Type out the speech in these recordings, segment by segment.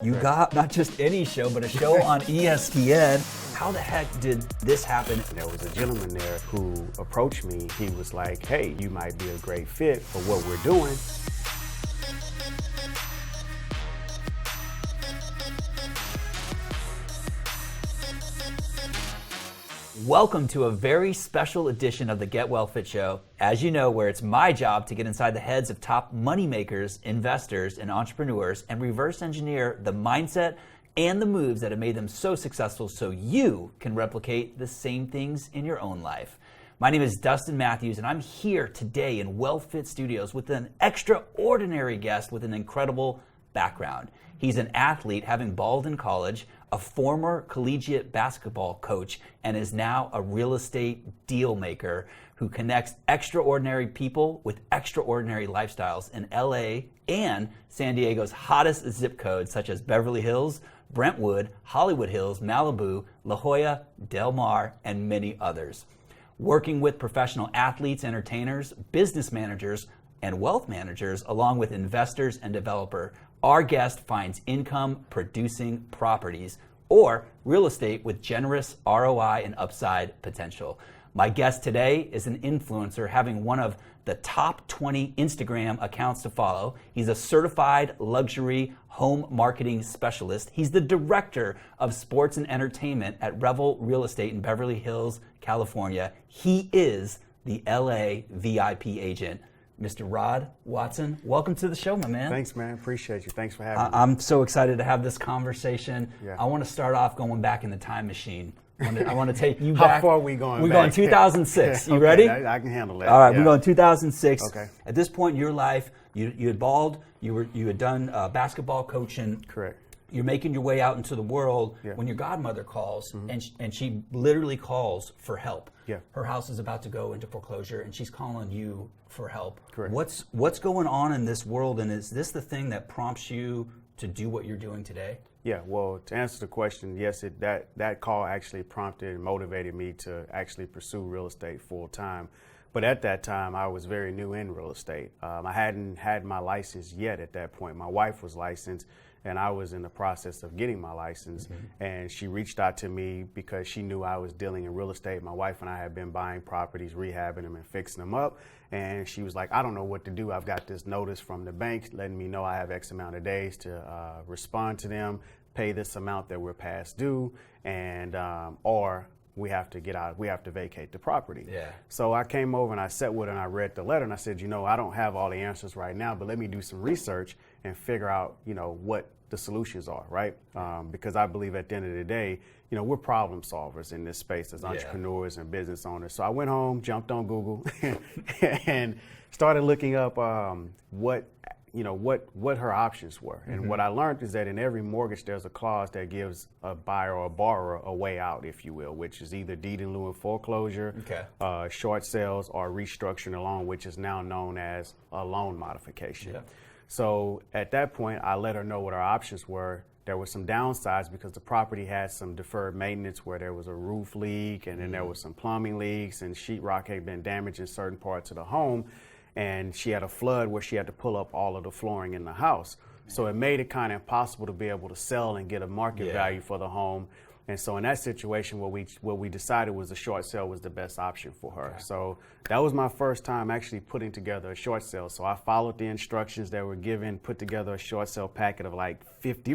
You got not just any show, but a show on ESPN. How the heck did this happen? There was a gentleman there who approached me. He was like, hey, you might be a great fit for what we're doing. Welcome to a very special edition of the Get Well Fit Show. As you know, where it's my job to get inside the heads of top moneymakers, investors, and entrepreneurs and reverse engineer the mindset and the moves that have made them so successful so you can replicate the same things in your own life. My name is Dustin Matthews, and I'm here today in Well Fit Studios with an extraordinary guest with an incredible background. He's an athlete, having balled in college, a former collegiate basketball coach, and is now a real estate deal maker who connects extraordinary people with extraordinary lifestyles in LA and San Diego's hottest zip codes such as Beverly Hills, Brentwood, Hollywood Hills, Malibu, La Jolla, Del Mar, and many others. Working with professional athletes, entertainers, business managers, and wealth managers, along with investors and developers, our guest finds income-producing properties or real estate with generous ROI and upside potential. My guest today is an influencer having one of the top 20 Instagram accounts to follow. He's a certified luxury home marketing specialist. He's the director of sports and entertainment at Revel Real Estate in Beverly Hills, California. He is the LA VIP agent. Mr. Rod Watson, welcome to the show, my man. Thanks, man. Appreciate you. Thanks for having me. I'm so excited to have this conversation. Yeah. I want to start off going back in the time machine. I want to take you back. How far are we going We're back? going 2006. You Okay, ready? I can handle that. All right, Yeah. we're going 2006. Okay. At this point in your life, you had balled. You had done basketball coaching. Correct. You're making your way out into the world Yeah. when your godmother calls, and she literally calls for help. Yeah. Her house is about to go into foreclosure, and she's calling you for help. Correct. What's going on in this world, and is this the thing that prompts you to do what you're doing today? Yeah, well, to answer the question, yes, that call actually prompted and motivated me to actually pursue real estate full time. But at that time, I was very new in real estate. I hadn't had my license yet at that point. My wife was licensed, and I was in the process of getting my license. And she reached out to me because she knew I was dealing in real estate. My wife and I had been buying properties, rehabbing them, and fixing them up. And she was like, I don't know what to do. I've got this notice from the bank letting me know I have X amount of days to respond to them, pay this amount that we're past due, and or we have to get out, we have to vacate the property. Yeah. So I came over and I sat with her and I read the letter and I said, I don't have all the answers right now, but let me do some research and figure out, what the solutions are, right? Because I believe at the end of the day, we're problem solvers in this space as entrepreneurs and business owners. So I went home, jumped on Google and started looking up what her options were. And what I learned is that in every mortgage, there's a clause that gives a buyer or a borrower a way out, if you will, which is either deed in lieu of foreclosure, short sales, or restructuring a loan, which is now known as a loan modification. Yeah. So at that point, I let her know what our options were. There were some downsides because the property had some deferred maintenance where there was a roof leak and then there was some plumbing leaks and sheetrock had been damaged in certain parts of the home. And she had a flood where she had to pull up all of the flooring in the house. So it made it kind of impossible to be able to sell and get a market value for the home. And so in that situation, what we decided was a short sale was the best option for her. Okay. So that was my first time actually putting together a short sale. So I followed the instructions that were given, put together a short sale packet of like 50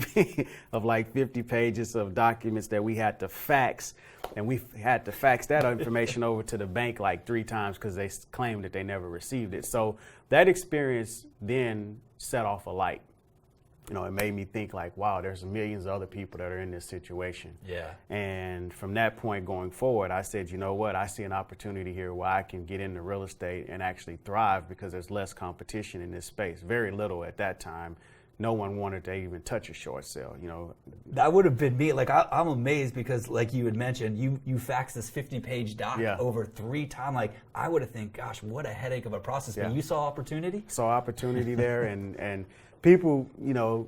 pages of documents that we had to fax. And we had to fax that information over to the bank like 3 times because they claimed that they never received it. So that experience then set off a light. It made me think like, wow, there's millions of other people that are in this situation. Yeah. And from that point going forward, I said, you know what, I see an opportunity here where I can get into real estate and actually thrive because there's less competition in this space. Very little at that time. No one wanted to even touch a short sale, That would have been me. Like, I'm amazed because, like you had mentioned, you faxed this 50-page doc over 3 times. Like, I would have think, gosh, what a headache of a process. But you saw opportunity? Saw opportunity there, and people,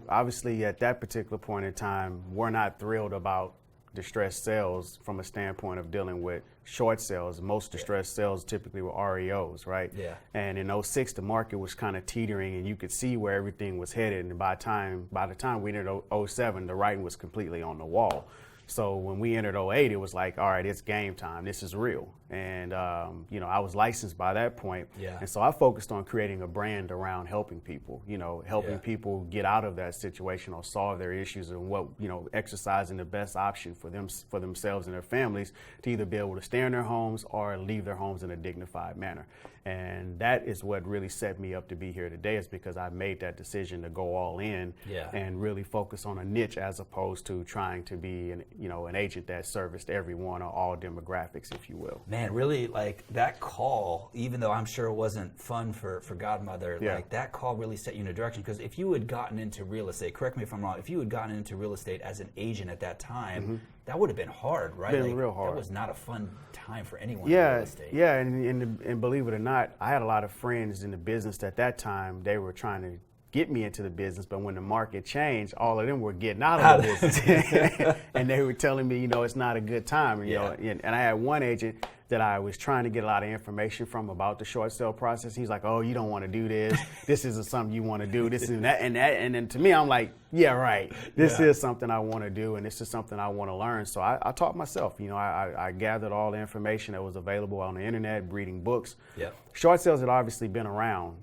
obviously at that particular point in time, were not thrilled about distressed sales from a standpoint of dealing with short sales. Most distressed sales typically were REOs, right? Yeah. And in '06, the market was kind of teetering, and you could see where everything was headed. And by the time we entered '07, the writing was completely on the wall. So when we entered '08, it was like, all right, it's game time. This is real. And, I was licensed by that point. Yeah. And so I focused on creating a brand around helping people, helping people get out of that situation or solve their issues, and exercising the best option for themselves and their families to either be able to stay in their homes or leave their homes in a dignified manner. And that is what really set me up to be here today, is because I made that decision to go all in and really focus on a niche, as opposed to trying to be an agent that serviced everyone or all demographics, if you will. Man, really, like that call, even though I'm sure it wasn't fun for Godmother, like that call really set you in a direction. Because if you had gotten into real estate, correct me if I'm wrong, if you had gotten into real estate as an agent at that time, that would have been hard, right? Been real hard. That was not a fun time for anyone in real estate. Yeah, and believe it or not, I had a lot of friends in the business at that time. They were trying to get me into the business, but when the market changed, all of them were getting out of the business. And they were telling me, it's not a good time. And I had one agent that I was trying to get a lot of information from about the short sale process. He's like, "Oh, you don't want to do this. This isn't something you want to do. This and that." And then to me, I'm like, "Yeah, right. This is something I want to do, and this is something I want to learn." So I taught myself. I gathered all the information that was available on the internet, reading books. Yeah. Short sales had obviously been around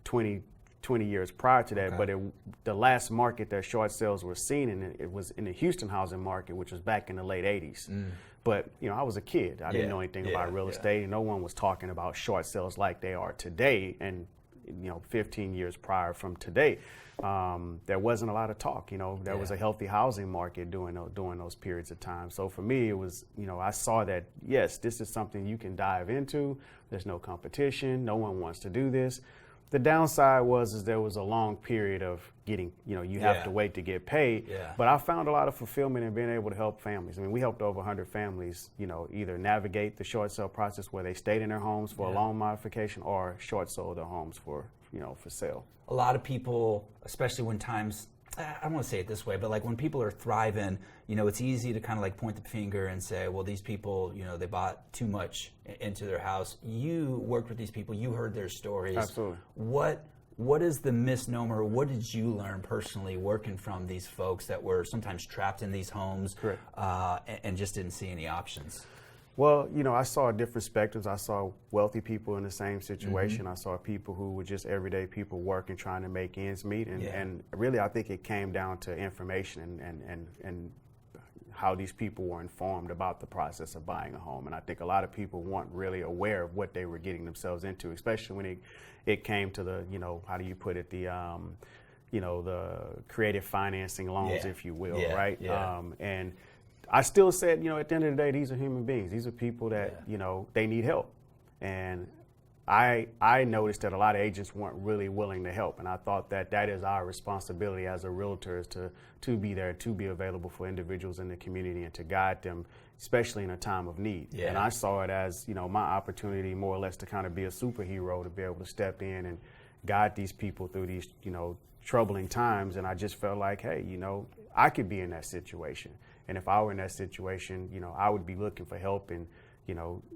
20 years prior to that, but the last market that short sales were seen in, it was in the Houston housing market, which was back in the late 80s. But, I was a kid. I didn't know anything about real estate, and no one was talking about short sales like they are today. And, 15 years prior from today, there wasn't a lot of talk. There was a healthy housing market during those periods of time. So for me, it was, I saw that, yes, this is something you can dive into. There's no competition. No one wants to do this. The downside was there was a long period of getting, you have to wait to get paid. Yeah. But I found a lot of fulfillment in being able to help families. I mean, we helped over 100 families, either navigate the short sale process where they stayed in their homes for a loan modification, or short sold their homes for sale. A lot of people, especially when times, I don't want to say it this way, but like when people are thriving, it's easy to kind of like point the finger and say, well, these people, they bought too much into their house. You worked with these people, you heard their stories. Absolutely. What is the misnomer? What did you learn personally working from these folks that were sometimes trapped in these homes and just didn't see any options? Well, I saw different spectrums. I saw wealthy people in the same situation. I saw people who were just everyday people working, trying to make ends meet. And really, I think it came down to information and how these people were informed about the process of buying a home. And I think a lot of people weren't really aware of what they were getting themselves into, especially when it came to the, how do you put it, the creative financing loans, if you will, right? Yeah. And I still said, at the end of the day, these are human beings. These are people that, they need help. And I noticed that a lot of agents weren't really willing to help. And I thought that is our responsibility as a realtor, is to be there, to be available for individuals in the community and to guide them, especially in a time of need. Yeah. And I saw it as, my opportunity more or less to kind of be a superhero, to be able to step in and guide these people through these, troubling times. And I just felt like, hey, I could be in that situation. And if I were in that situation, I would be looking for help. And,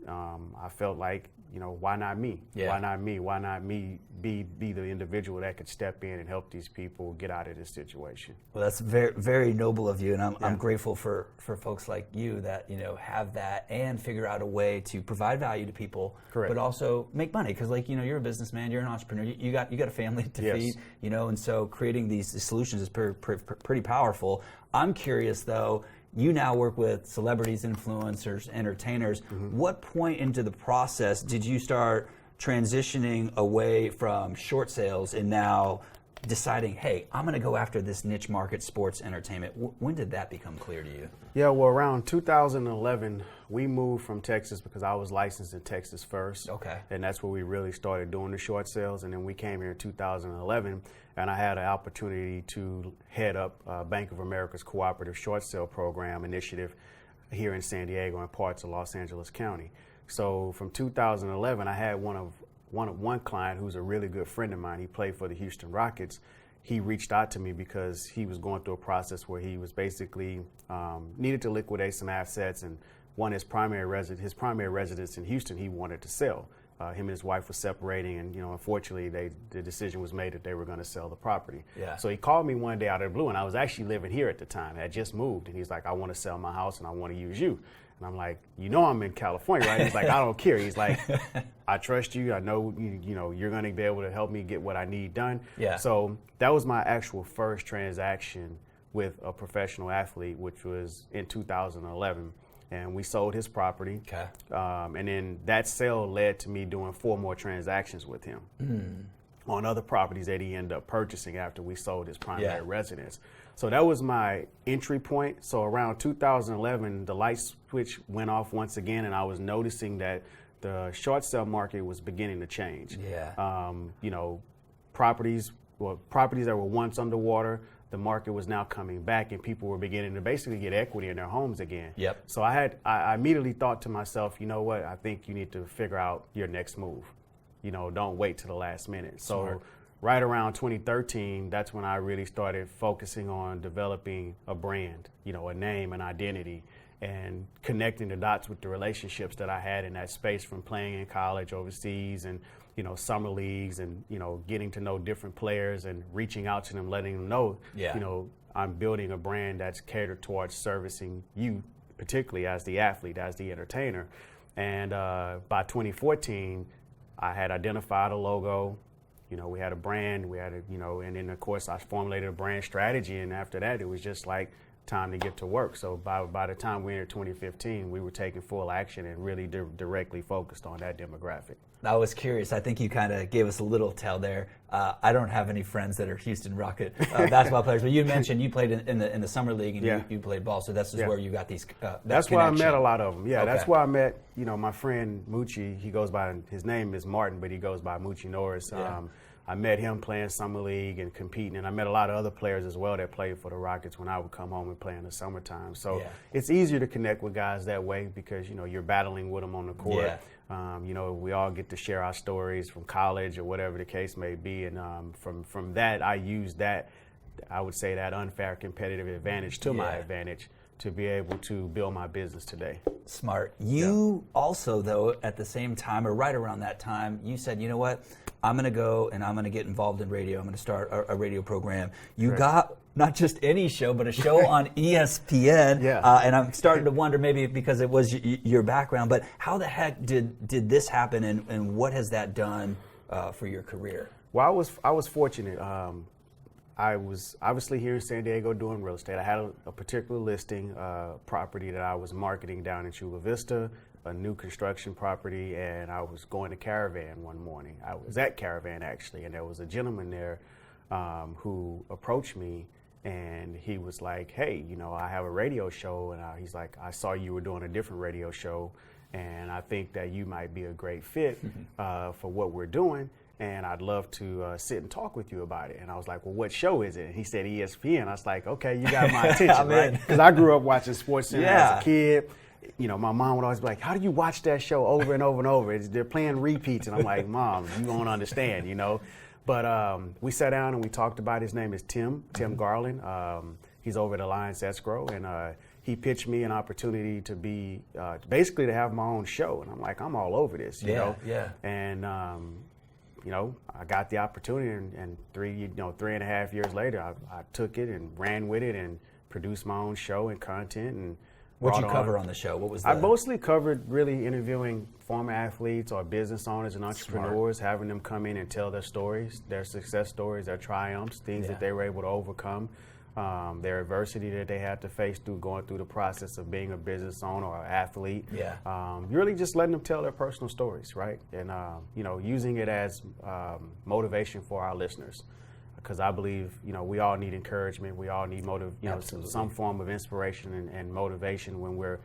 I felt like, why not me? Yeah. Why not me? Why not me be the individual that could step in and help these people get out of this situation? Well, that's very, very noble of you. And I'm grateful for folks like you that, have that and figure out a way to provide value to people, Correct. but also make money. Because you're a businessman, you're an entrepreneur, you got a family to feed, and so creating these solutions is pretty powerful. I'm curious though, you now work with celebrities, influencers, entertainers. What point into the process did you start transitioning away from short sales and now deciding, hey, I'm going to go after this niche market, sports entertainment? When did that become clear to you? Yeah, well, around 2011, we moved from Texas because I was licensed in Texas first. Okay. And that's where we really started doing the short sales. And then we came here in 2011, and I had an opportunity to head up Bank of America's cooperative short sale program initiative here in San Diego and parts of Los Angeles County. So from 2011, I had one client who's a really good friend of mine. He played for the Houston Rockets. he reached out to me because he was going through a process where he was basically needed to liquidate some assets, and his primary residence in Houston he wanted to sell. Him and his wife were separating, and unfortunately, the decision was made that they were going to sell the property. Yeah. So he called me one day out of the blue, and I was actually living here at the time. I had just moved, and he's like, "I want to sell my house, and I want to use you." And I'm like, I'm in California, right? He's like, "I don't care." He's like, "I trust you. I know you're going to be able to help me get what I need done." Yeah. So that was my actual first transaction with a professional athlete, which was in 2011. And we sold his property. Okay. And then that sale led to me doing 4 more transactions with him on other properties that he ended up purchasing after we sold his primary residence. So that was my entry point. So around 2011, the light switch went off once again, and I was noticing that the short sale market was beginning to change. Yeah. Properties that were once underwater, the market was now coming back, and people were beginning to basically get equity in their homes again. Yep. So I immediately thought to myself, you know what? I think you need to figure out your next move. Don't wait till the last minute. So Smart. Right around 2013, that's when I really started focusing on developing a brand, a name, an identity, and connecting the dots with the relationships that I had in that space from playing in college, overseas, and summer leagues, and getting to know different players and reaching out to them, letting them know, I'm building a brand that's catered towards servicing you, particularly as the athlete, as the entertainer. And by 2014, I had identified a logo. We had a brand, and then of course I formulated a brand strategy, and after that it was just like time to get to work. So by the time we entered 2015, we were taking full action and really directly focused on that demographic. I was curious. I think you kind of gave us a little tell there. I don't have any friends that are Houston Rocket basketball players, but you mentioned you played in the summer league, and you played ball, so that's just where you got these. That's where I met a lot of them. Yeah, Okay. That's where I met. My friend Moochie. He goes by, his name is Martin, but he goes by Moochie Norris. Yeah. I met him playing summer league and competing, and I met a lot of other players as well that played for the Rockets when I would come home and play in the summertime. So it's easier to connect with guys that way because you're battling with them on the court. Yeah. We all get to share our stories from college or whatever the case may be, and from that I use that, I would say, that unfair competitive advantage to my advantage to be able to build my business today. Smart. You also, though, at the same time, or right around that time, you said, you know what, I'm going to go and I'm going to get involved in radio. I'm going to start a radio program. You got not just any show, but a show on ESPN. And I'm starting to wonder, maybe because it was your background, but how the heck did this happen, and what has that done for your career? Well, I was fortunate. I was obviously here in San Diego doing real estate. I had a particular listing property that I was marketing down in Chula Vista, a new construction property, and I was going to Caravan one morning. I was at Caravan actually, and there was a gentleman there who approached me, and he was like, "Hey, I have a radio show," and he's like, "I saw you were doing a different radio show, and I think that you might be a great fit for what we're doing. And I'd love to sit and talk with you about it." And I was like, "Well, what show is it?" And he said ESPN. I was like, "Okay, you got my attention," right? Because I grew up watching SportsCenter as a kid. My mom would always be like, "How do you watch that show over and over and over? They're playing repeats." And I'm like, "Mom, you don't understand, But we sat down and we talked about it. His name is Tim Garland. He's over at Alliance Escrow, and he pitched me an opportunity to be basically to have my own show. And I'm like, I'm all over this, you know? And I got the opportunity, and 3.5 years later, I took it and ran with it and produced my own show and content. And what'd you cover on the show? What was I mostly covered really interviewing former athletes or business owners and entrepreneurs, having them come in and tell their stories, their success stories, their triumphs, things that they were able to overcome, their adversity that they had to face through going through the process of being a business owner or athlete. Really just letting them tell their personal stories, right? And using it as motivation for our listeners, because I believe we all need encouragement. We all need some form of inspiration and motivation when we're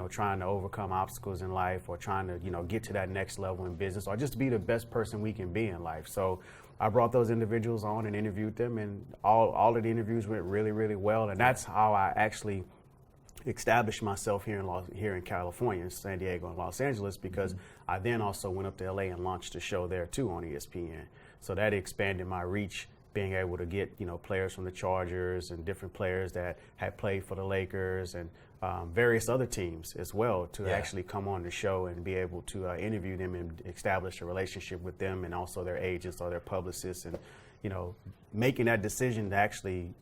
trying to overcome obstacles in life, or trying to get to that next level in business, or just be the best person we can be in life. So I brought those individuals on and interviewed them, and all of the interviews went really, really well. And that's how I actually established myself here in California, San Diego and Los Angeles, because I then also went up to LA and launched a show there too on ESPN. So that expanded my reach being able to get, players from the Chargers and different players that had played for the Lakers and various other teams as well to actually come on the show and be able to interview them and establish a relationship with them and also their agents or their publicists, and making that decision to actually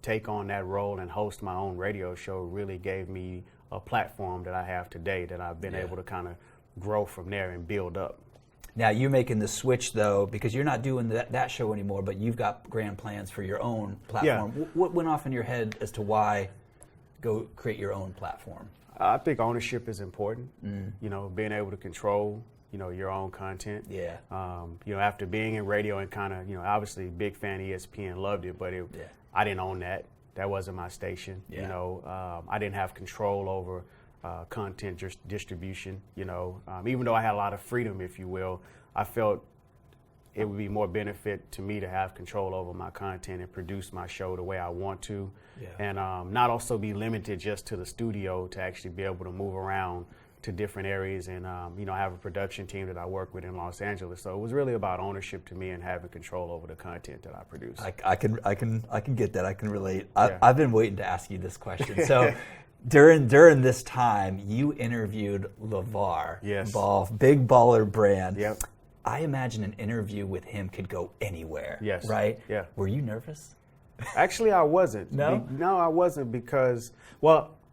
take on that role and host my own radio show really gave me a platform that I have today that I've been able to kind of grow from there and build up. Now you're making the switch though, because you're not doing that show anymore, but you've got grand plans for your own platform. Yeah. What went off in your head as to why go create your own platform? I think ownership is important. Being able to control, your own content. Yeah. After being in radio and kind of, obviously big fan of ESPN, loved it, but I didn't own that. That wasn't my station. Yeah. I didn't have control over content distribution. Even though I had a lot of freedom, if you will, I felt it would be more benefit to me to have control over my content and produce my show the way I want to, and not also be limited just to the studio, to actually be able to move around to different areas and I have a production team that I work with in Los Angeles. So it was really about ownership to me and having control over the content that I produce. I can get that. I can relate. I've been waiting to ask you this question. So during this time, you interviewed LeVar Ball, big baller brand. Yep. I imagine an interview with him could go anywhere. Yes. Right? Yeah. Were you nervous? Actually, I wasn't. No? No, I wasn't, because,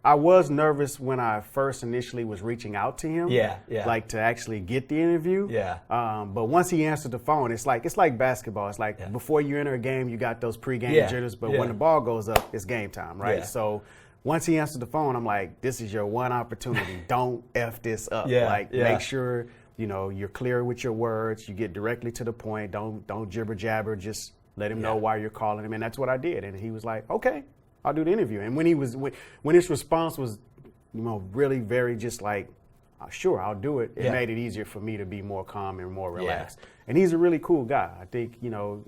I was nervous when I first initially was reaching out to him. Yeah. Like to actually get the interview. Yeah. But once he answered the phone, it's like basketball. It's like before you enter a game, you got those pregame jitters, but when the ball goes up, it's game time, right? Yeah. So once he answered the phone, I'm like, this is your one opportunity. Don't F this up. Make sure, you're clear with your words. You get directly to the point. Don't jibber jabber. Just let him know why you're calling him. And that's what I did. And he was like, okay, I'll do the interview. And when his response was, really very just like, sure, I'll do it. It made it easier for me to be more calm and more relaxed. Yeah. And he's a really cool guy. I think,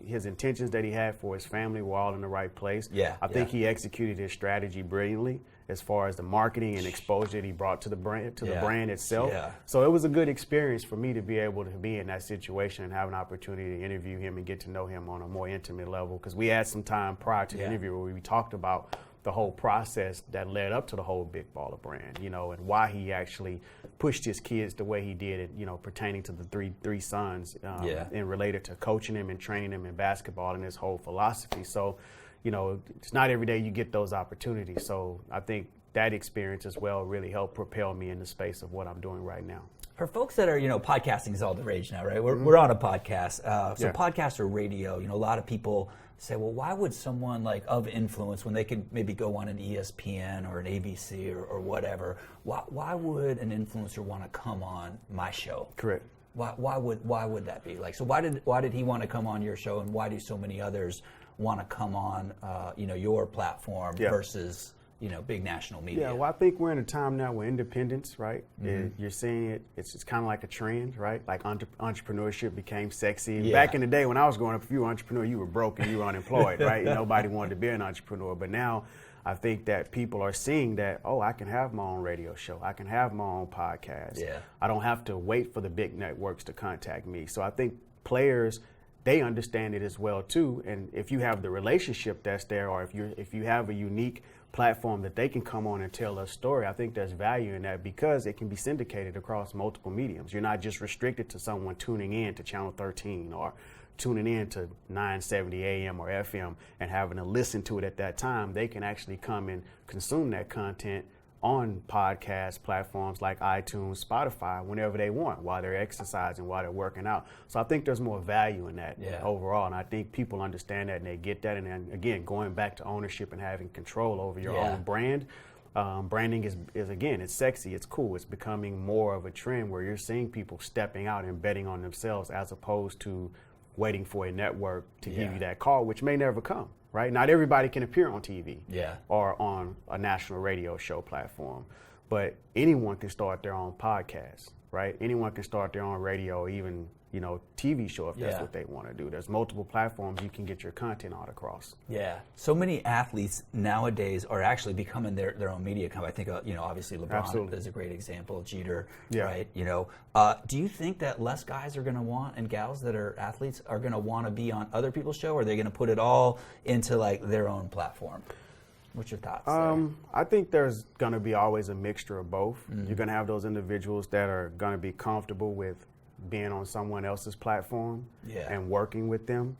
his intentions that he had for his family were all in the right place. Yeah. I think he executed his strategy brilliantly as far as the marketing and exposure that he brought to the brand, the brand itself. Yeah. So it was a good experience for me to be able to be in that situation and have an opportunity to interview him and get to know him on a more intimate level. Because we had some time prior to the interview where we talked about the whole process that led up to the whole Big Baller brand, and why he actually pushed his kids the way he did, pertaining to the three sons, and related to coaching them and training them in basketball and his whole philosophy. So, it's not every day you get those opportunities. So I think that experience as well really helped propel me in the space of what I'm doing right now. For folks that are, podcasting is all the rage now, right? We're on a podcast. So podcast or radio, a lot of people say, well, why would someone like of influence, when they could maybe go on an ESPN or an ABC or whatever, why would an influencer want to come on my show? Correct. Why would that be? Like, so why did he want to come on your show, and why do so many others want to come on your platform versus big national media? Yeah, well, I think we're in a time now where independence, right? You're seeing it. It's kind of like a trend, right? Like entrepreneurship became sexy. Yeah. Back in the day when I was growing up, if you were an entrepreneur, you were broke and you were unemployed, right? Nobody wanted to be an entrepreneur. But now I think that people are seeing that, I can have my own radio show. I can have my own podcast. Yeah. I don't have to wait for the big networks to contact me. So I think players, they understand it as well too. And if you have the relationship that's there, or if you have a unique platform that they can come on and tell a story, I think there's value in that, because it can be syndicated across multiple mediums. You're not just restricted to someone tuning in to Channel 13 or tuning in to 970 AM or FM and having to listen to it at that time. They can actually come and consume that content on podcast platforms like iTunes, Spotify, whenever they want, while they're exercising, while they're working out. So I think there's more value in that overall, and I think people understand that and they get that. And then again, going back to ownership and having control over your own brand, branding is again, it's sexy, it's cool, it's becoming more of a trend where you're seeing people stepping out and betting on themselves as opposed to waiting for a network to give you that call, which may never come. Right? Not everybody can appear on TV or on a national radio show platform, but anyone can start their own podcast. right? Anyone can start their own radio, even, you know, TV show if that's what they want to do. There's multiple platforms you can get your content out across. Yeah. So many athletes nowadays are actually becoming their own media company. I think, you know, obviously LeBron is a great example, Jeter, right? You know, do you think that less guys are going to want, and gals that are athletes are going to want to be on other people's show, or are they going to put it all into like their own platform? What's your thoughts there? I think there's going to be always a mixture of both. You're going to have those individuals that are going to be comfortable with being on someone else's platform and working with them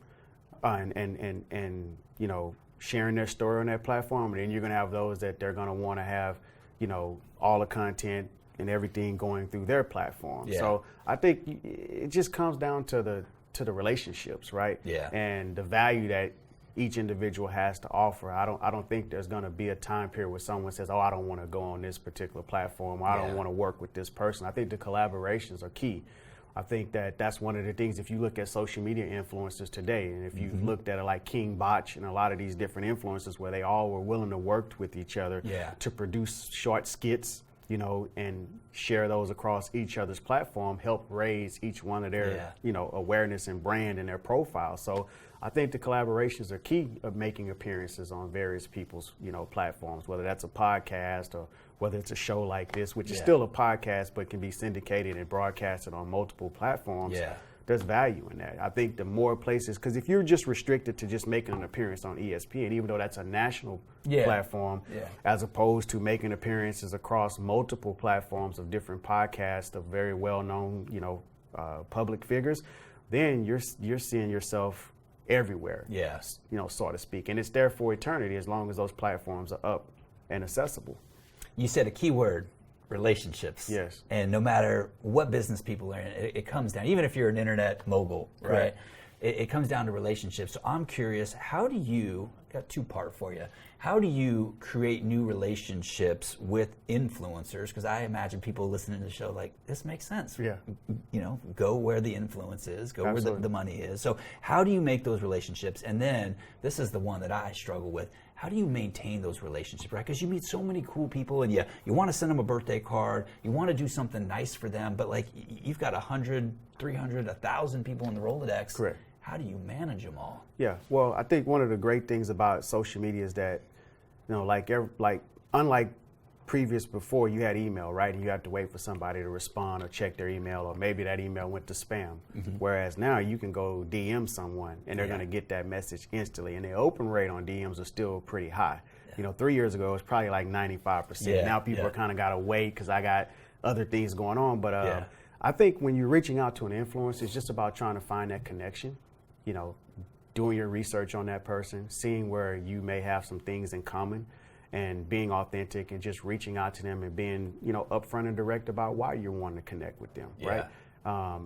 and you know, sharing their story on that platform. And then you're going to have those that they're going to want to have, you know, all the content and everything going through their platform. So I think it just comes down to the relationships, right? And the value that each individual has to offer. I don't think there's going to be a time period where someone says, oh, I don't want to go on this particular platform, or I don't want to work with this person. I think the collaborations are key. I think that's one of the things, if you look at social media influencers today, and if you've looked at it like King Bach and a lot of these different influencers where they all were willing to work with each other to produce short skits, you know, and share those across each other's platform, help raise each one of their, you know, awareness and brand and their profile. So I think the collaborations are key of making appearances on various people's, you know, platforms, whether that's a podcast or whether it's a show like this, which is still a podcast but can be syndicated and broadcasted on multiple platforms. There's value in that. I think the more places, because if you're just restricted to just making an appearance on ESPN, even though that's a national platform, as opposed to making appearances across multiple platforms of different podcasts of very well-known, you know, public figures, then you're seeing yourself everywhere, you know, so to speak. And it's there for eternity as long as those platforms are up and accessible. You said a key word, relationships. Yes. And no matter what business people are in, it comes down, even if you're an internet mogul, right? It comes down to relationships. So I'm curious, how do you, got two-part for you, how do you create new relationships with influencers? Because I imagine people listening to the show like, this makes sense. You know, go where the influence is, go where the money is. So how do you make those relationships? And then, this is the one that I struggle with, how do you maintain those relationships, right? Because you meet so many cool people, and you want to send them a birthday card, you want to do something nice for them, but like you've got 100, 300, 1,000 people in the Rolodex. Correct. How do you manage them all? Yeah, well, I think one of the great things about social media is that, you know, like unlike previous before, you had email, right? And you had to wait for somebody to respond or check their email, or maybe that email went to spam. Whereas now you can go DM someone and they're going to get that message instantly. And the open rate on DMs are still pretty high. You know, 3 years ago, it was probably like 95%. Now people are kind of got to wait because I got other things going on. But I think when you're reaching out to an influencer, it's just about trying to find that connection. You know, doing your research on that person, seeing where you may have some things in common, and being authentic and just reaching out to them and being, you know, upfront and direct about why you're wanting to connect with them, right?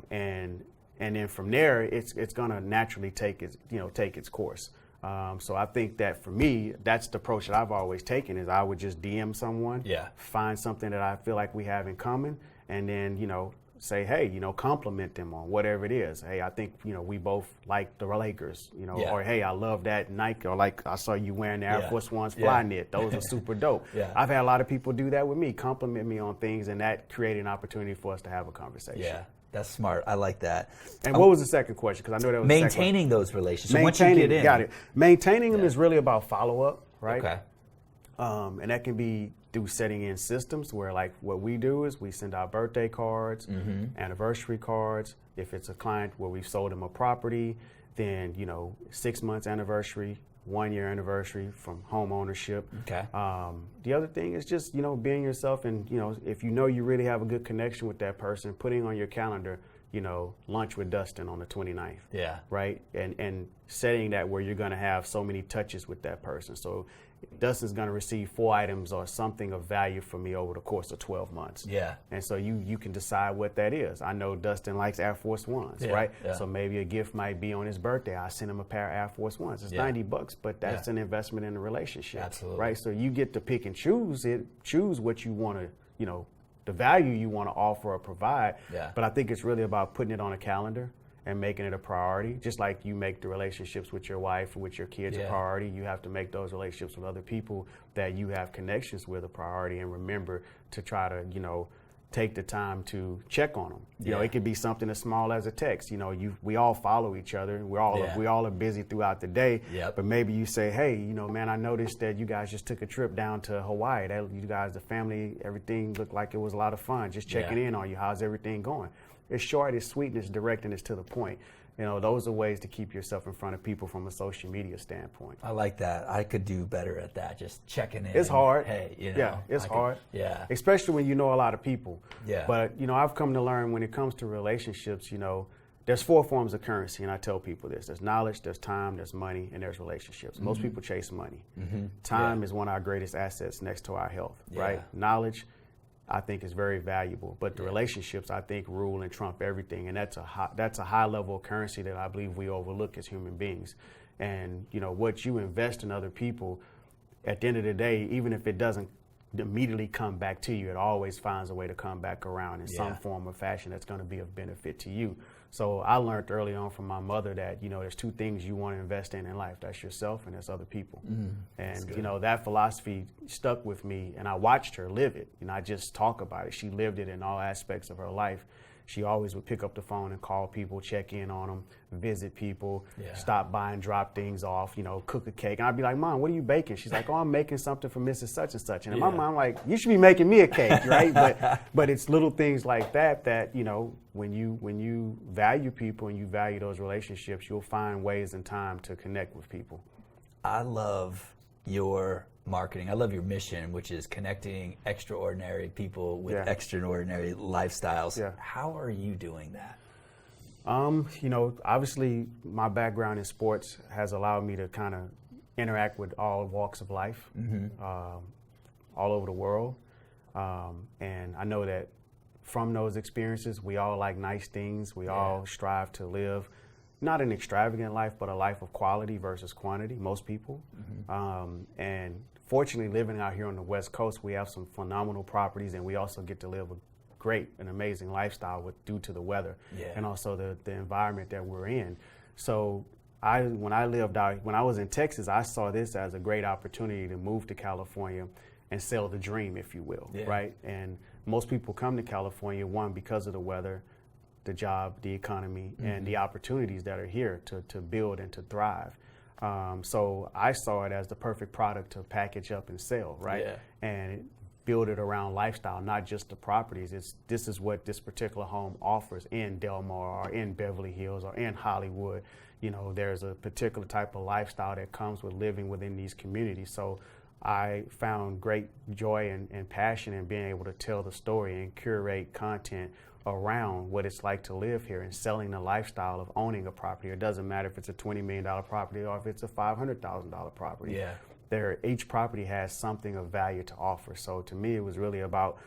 And then from there, it's going to naturally take its course. So I think that for me, that's the approach that I've always taken, is I would just DM someone, find something that I feel like we have in common, and then, you know, say, hey, you know, compliment them on whatever it is. Hey, I think, you know, we both like the Lakers, you know, or hey, I love that Nike, or like I saw you wearing the Air Force Ones Flyknit. Those are super dope. I've had a lot of people do that with me, compliment me on things, and that created an opportunity for us to have a conversation. Yeah, that's smart. I like that. And what was the second question? Because I know that was maintaining those relationships. Maintaining, once you get in, got it. Maintaining them is really about follow-up, right? Okay. And that can be through setting in systems where, like, what we do is we send out birthday cards, anniversary cards. If it's a client where we've sold them a property, then, you know, 6 months anniversary, 1 year anniversary from home ownership. Okay. The other thing is just, you know, being yourself, and, you know, if you know you really have a good connection with that person, putting on your calendar, you know, lunch with Dustin on the 29th. Right? And setting that where you're going to have so many touches with that person. So Dustin's going to receive 4 items or something of value from me over the course of 12 months. And so you can decide what that is. I know Dustin likes Air Force Ones, right? So maybe a gift might be on his birthday. I send him a pair of Air Force Ones. It's $90, but that's an investment in the relationship. Absolutely. Right? So you get to pick and choose what you want to, you know, the value you want to offer or provide. But I think it's really about putting it on a calendar and making it a priority. Just like you make the relationships with your wife or with your kids a priority, you have to make those relationships with other people that you have connections with a priority, and remember to try to, you know, take the time to check on them. You know, Yeah. it could be something as small as a text. You know, we all follow each other, and we all are busy throughout the day. Yep. But maybe you say, hey, you know, man, I noticed that you guys just took a trip down to Hawaii. You guys, the family, everything looked like it was a lot of fun. Just checking in on you. How's everything going? It's short, it's sweet, and it's direct, and it's to the point. You know, those are ways to keep yourself in front of people from a social media standpoint. I like that. I could do better at that. Just checking in. It's hard. Hey, you know, yeah, it's hard. Yeah. Especially when you know a lot of people. Yeah. But, you know, I've come to learn when it comes to relationships, you know, there's 4 forms of currency, and I tell people this. There's knowledge, there's time, there's money, and there's relationships. Mm-hmm. Most people chase money. Time is one of our greatest assets next to our health, right? Knowledge, I think, is very valuable, but the relationships, I think, rule and trump everything, and that's a high level of currency that I believe we overlook as human beings. And you know, what you invest in other people, at the end of the day, even if it doesn't immediately come back to you, it always finds a way to come back around in some form or fashion that's going to be of benefit to you. So I learned early on from my mother that, you know, there's 2 things you want to invest in life. That's yourself and that's other people. And, you know, that philosophy stuck with me, and I watched her live it. You know, I just talk about it. She lived it in all aspects of her life. She always would pick up the phone and call people, check in on them, visit people, stop by and drop things off, you know, cook a cake. And I'd be like, Mom, what are you baking? She's like, oh, I'm making something for Mrs. Such and such. And in my mind, I'm like, you should be making me a cake, right? But it's little things like that, you know, when you value people and you value those relationships, you'll find ways and time to connect with people. I love your marketing. I love your mission, which is connecting extraordinary people with extraordinary lifestyles. Yeah. How are you doing that? You know, obviously my background in sports has allowed me to kind of interact with all walks of life, all over the world. And I know that from those experiences, we all like nice things. We all strive to live not an extravagant life, but a life of quality versus quantity, most people. And fortunately, living out here on the West Coast, we have some phenomenal properties, and we also get to live a great and amazing lifestyle due to the weather and also the environment that we're in. So when I was in Texas, I saw this as a great opportunity to move to California and sell the dream, if you will, right? And most people come to California, one, because of the weather, the job, the economy, and the opportunities that are here to build and to thrive. So I saw it as the perfect product to package up and sell, right? And build it around lifestyle, not just the properties. This is what this particular home offers in Del Mar or in Beverly Hills or in Hollywood. You know, there's a particular type of lifestyle that comes with living within these communities. So I found great joy and passion in being able to tell the story and curate content around what it's like to live here and selling the lifestyle of owning a property. It doesn't matter if it's a $20 million property or if it's a $500,000 property. Each property has something of value to offer. So to me, it was really about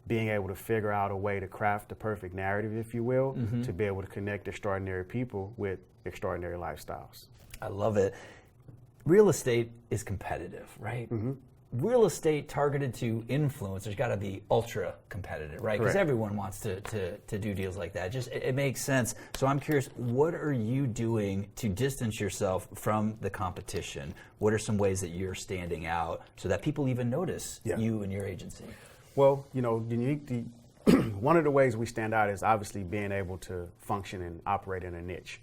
being able to figure out a way to craft the perfect narrative, if you will, to be able to connect extraordinary people with extraordinary lifestyles. I love it. Real estate is competitive, right? Real estate targeted to influencers got to be ultra competitive, right? Because everyone wants to do deals like that. It makes sense. So I'm curious, what are you doing to distance yourself from the competition? What are some ways that you're standing out so that people even notice you and your agency? Well, you know, one of the ways we stand out is obviously being able to function and operate in a niche,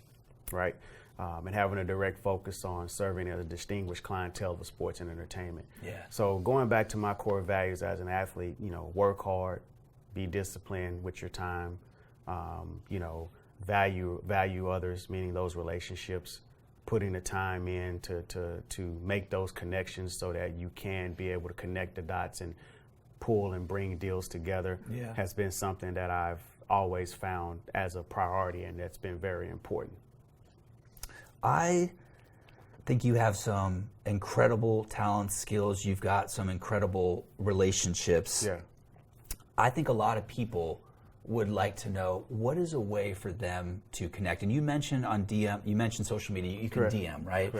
right? And having a direct focus on serving a distinguished clientele of sports and entertainment. So going back to my core values as an athlete, you know, work hard, be disciplined with your time, you know, value others, meaning those relationships, putting the time in to make those connections so that you can be able to connect the dots and pull and bring deals together has been something that I've always found as a priority, and that's been very important. I think you have some incredible talent, skills. You've got some incredible relationships. I think a lot of people would like to know what is a way for them to connect. And you mentioned on DM, you mentioned social media, you can DM, right?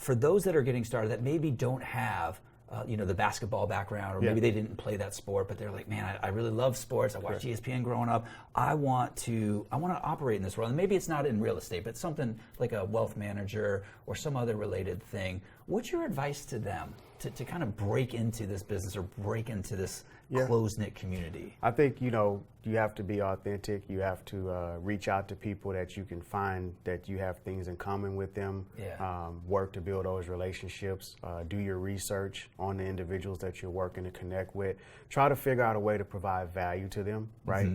For those that are getting started that maybe don't have you know, the basketball background, or maybe they didn't play that sport, but they're like, man, I really love sports. I watched ESPN growing up. I want to operate in this world. And maybe it's not in real estate, but something like a wealth manager or some other related thing. What's your advice to them? to kind of break into this business or break into this close-knit community? I think, you have to be authentic. You have to reach out to people that you can find that you have things in common with them. Yeah. Work to build those relationships. Do your research on the individuals that you're working to connect with. Try to figure out a way to provide value to them, right?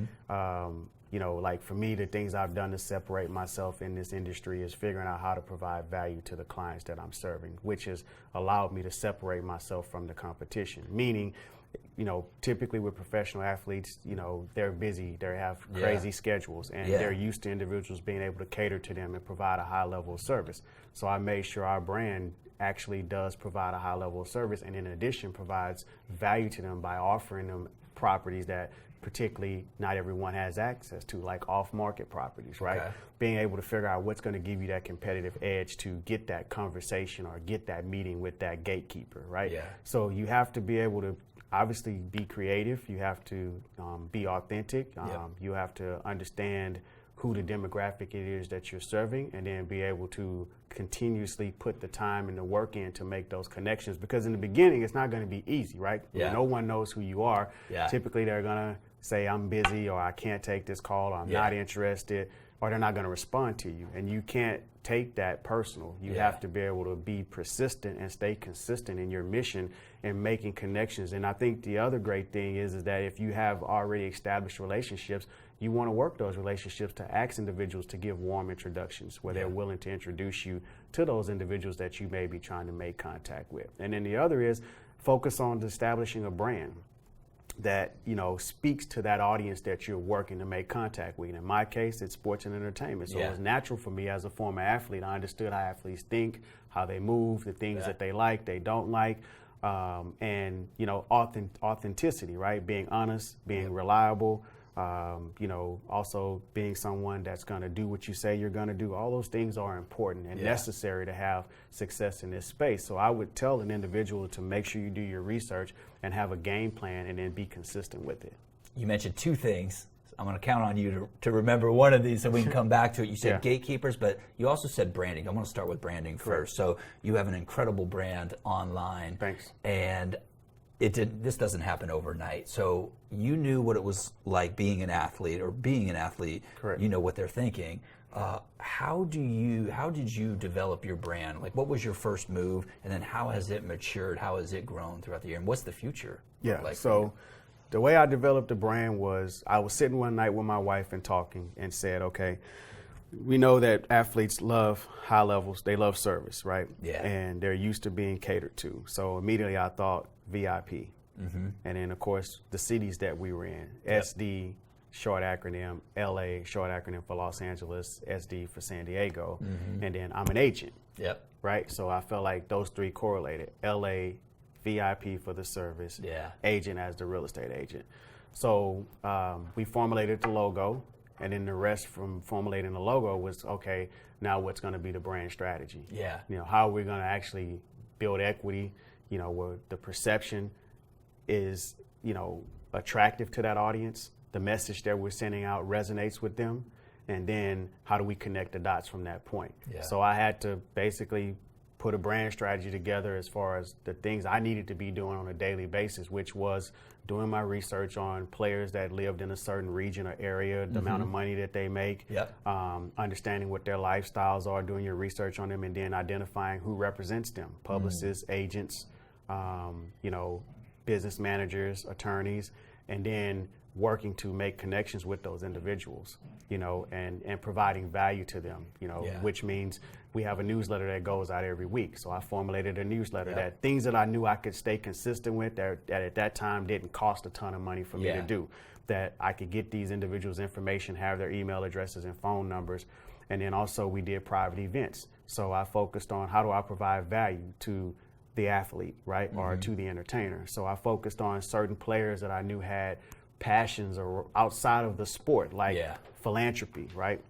Like for me, the things I've done to separate myself in this industry is figuring out how to provide value to the clients that I'm serving, which has allowed me to separate myself from the competition. Meaning, typically with professional athletes, they're busy, they have crazy schedules, and they're used to individuals being able to cater to them and provide a high level of service. So I made sure our brand actually does provide a high level of service, and in addition provides value to them by offering them properties that particularly not everyone has access to, like off-market properties, right? Okay. Being able to figure out what's going to give you that competitive edge to get that conversation or get that meeting with that gatekeeper, right? Yeah. So you have to be able to obviously be creative. You have to be authentic. You have to understand who the demographic it is that you're serving, and then be able to continuously put the time and the work in to make those connections. Because in the beginning, it's not going to be easy, right? Yeah. When no one knows who you are. Yeah. Typically, they're going to say, I'm busy, or I can't take this call, or I'm not interested, or they're not going to respond to you. And you can't take that personal. You have to be able to be persistent and stay consistent in your mission and making connections. And I think the other great thing is that if you have already established relationships, you want to work those relationships to ask individuals to give warm introductions where they're willing to introduce you to those individuals that you may be trying to make contact with. And then the other is focus on establishing a brand that speaks to that audience that you're working to make contact with. In my case, it's sports and entertainment. So it was natural for me as a former athlete. I understood how athletes think, how they move, the things that they like, they don't like, and authenticity, right? Being honest, being reliable. Also being someone that's going to do what you say you're going to do. All those things are important and necessary to have success in this space. So I would tell an individual to make sure you do your research and have a game plan and then be consistent with it. You mentioned two things. I'm going to count on you to remember one of these so we can come back to it. You said gatekeepers, but you also said branding. I want to start with branding first. So you have an incredible brand online. Thanks. And this doesn't happen overnight. So you knew what it was like being an athlete or being an athlete. Correct. You know what they're thinking. How did you develop your brand? Like, what was your first move, and then how has it matured? How has it grown throughout the year, and what's the future like? So the way I developed the brand was I was sitting one night with my wife and talking and said, okay, we know that athletes love high levels. They love service, right? Yeah. And they're used to being catered to. So immediately I thought VIP. And then, of course, the cities that we were in, SD, short acronym, LA, short acronym for Los Angeles, SD for San Diego. And then I'm an agent, right? So I felt like those three correlated. LA, VIP for the service, agent as the real estate agent. So we formulated the logo. And then the rest from formulating the logo was, okay, now what's going to be the brand strategy? How are we going to actually build equity, where the perception is, attractive to that audience, the message that we're sending out resonates with them, and then how do we connect the dots from that point? So I had to basically put a brand strategy together as far as the things I needed to be doing on a daily basis, which was doing my research on players that lived in a certain region or area, the amount of money that they make, understanding what their lifestyles are, doing your research on them, and then identifying who represents them, publicists, agents, business managers, attorneys, and then working to make connections with those individuals, and providing value to them, which means we have a newsletter that goes out every week. So I formulated a newsletter that things that I knew I could stay consistent with that at that time didn't cost a ton of money for me to do, that I could get these individuals information, have their email addresses and phone numbers. And then also we did private events. So I focused on how do I provide value to the athlete, right? Or to the entertainer. So I focused on certain players that I knew had passions or outside of the sport, like philanthropy, right?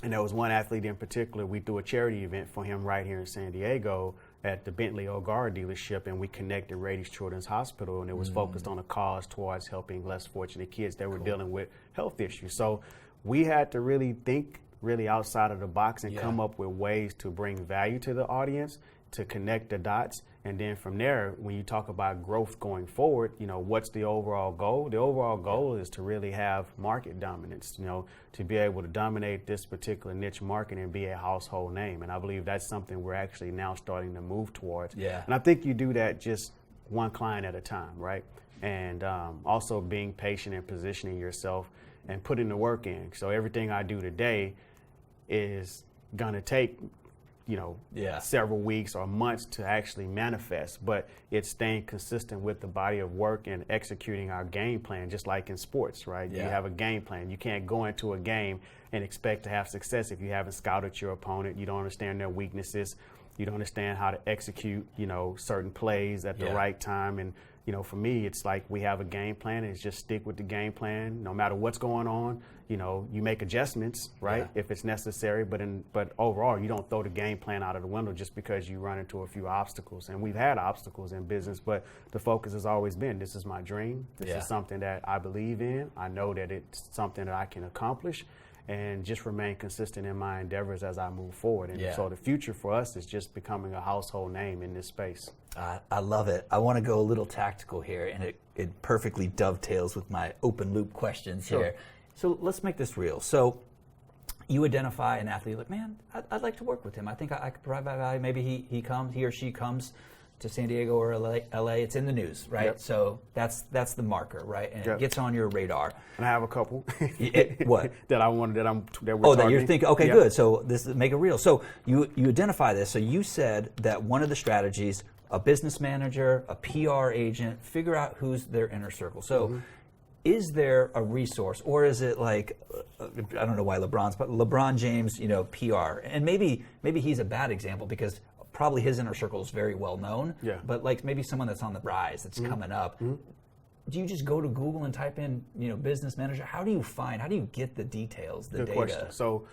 And there was one athlete in particular, we threw a charity event for him right here in San Diego at the Bentley O'Gara dealership, and we connected Rady's Children's Hospital, and it was focused on a cause towards helping less fortunate kids that were dealing with health issues. So we had to really think really outside of the box and come up with ways to bring value to the audience, to connect the dots, And then from there, when you talk about growth going forward, you know, what's the overall goal? The overall goal is to really have market dominance, you know, to be able to dominate this particular niche market and be a household name. And I believe that's something we're actually now starting to move towards. Yeah. And I think you do that just one client at a time, right? And also being patient and positioning yourself and putting the work in. So everything I do today is going to take, you know, several weeks or months to actually manifest, but it's staying consistent with the body of work and executing our game plan, just like in sports, right? You have a game plan. You can't go into a game and expect to have success if you haven't scouted your opponent. You don't understand their weaknesses. You don't understand how to execute, you know, certain plays at the right time. And, you know, for me, it's like we have a game plan and it's just stick with the game plan no matter what's going on. You know, you make adjustments, right, if it's necessary, but overall, you don't throw the game plan out of the window just because you run into a few obstacles. And we've had obstacles in business, but the focus has always been, this is my dream. This is something that I believe in. I know that it's something that I can accomplish, and just remain consistent in my endeavors as I move forward. And so the future for us is just becoming a household name in this space. I love it. I want to go a little tactical here, and it perfectly dovetails with my open loop questions here. So let's make this real. So you identify an athlete, like, man, I'd like to work with him. I think I could provide value. Maybe he or she comes to San Diego or LA. It's in the news, right? So that's the marker, right? And it gets on your radar. And I have a couple. What? that we're targeting. That you're thinking, okay, good. So this make it real. So you identify this. So you said that one of the strategies, a business manager, a PR agent, figure out who's their inner circle. So is there a resource, or is it like, I don't know why LeBron James, you know, PR, and maybe he's a bad example because probably his inner circle is very well known, but like maybe someone that's on the rise, that's coming up. Do you just go to Google and type in, you know, business manager? How do you get the details, the Good data? question. So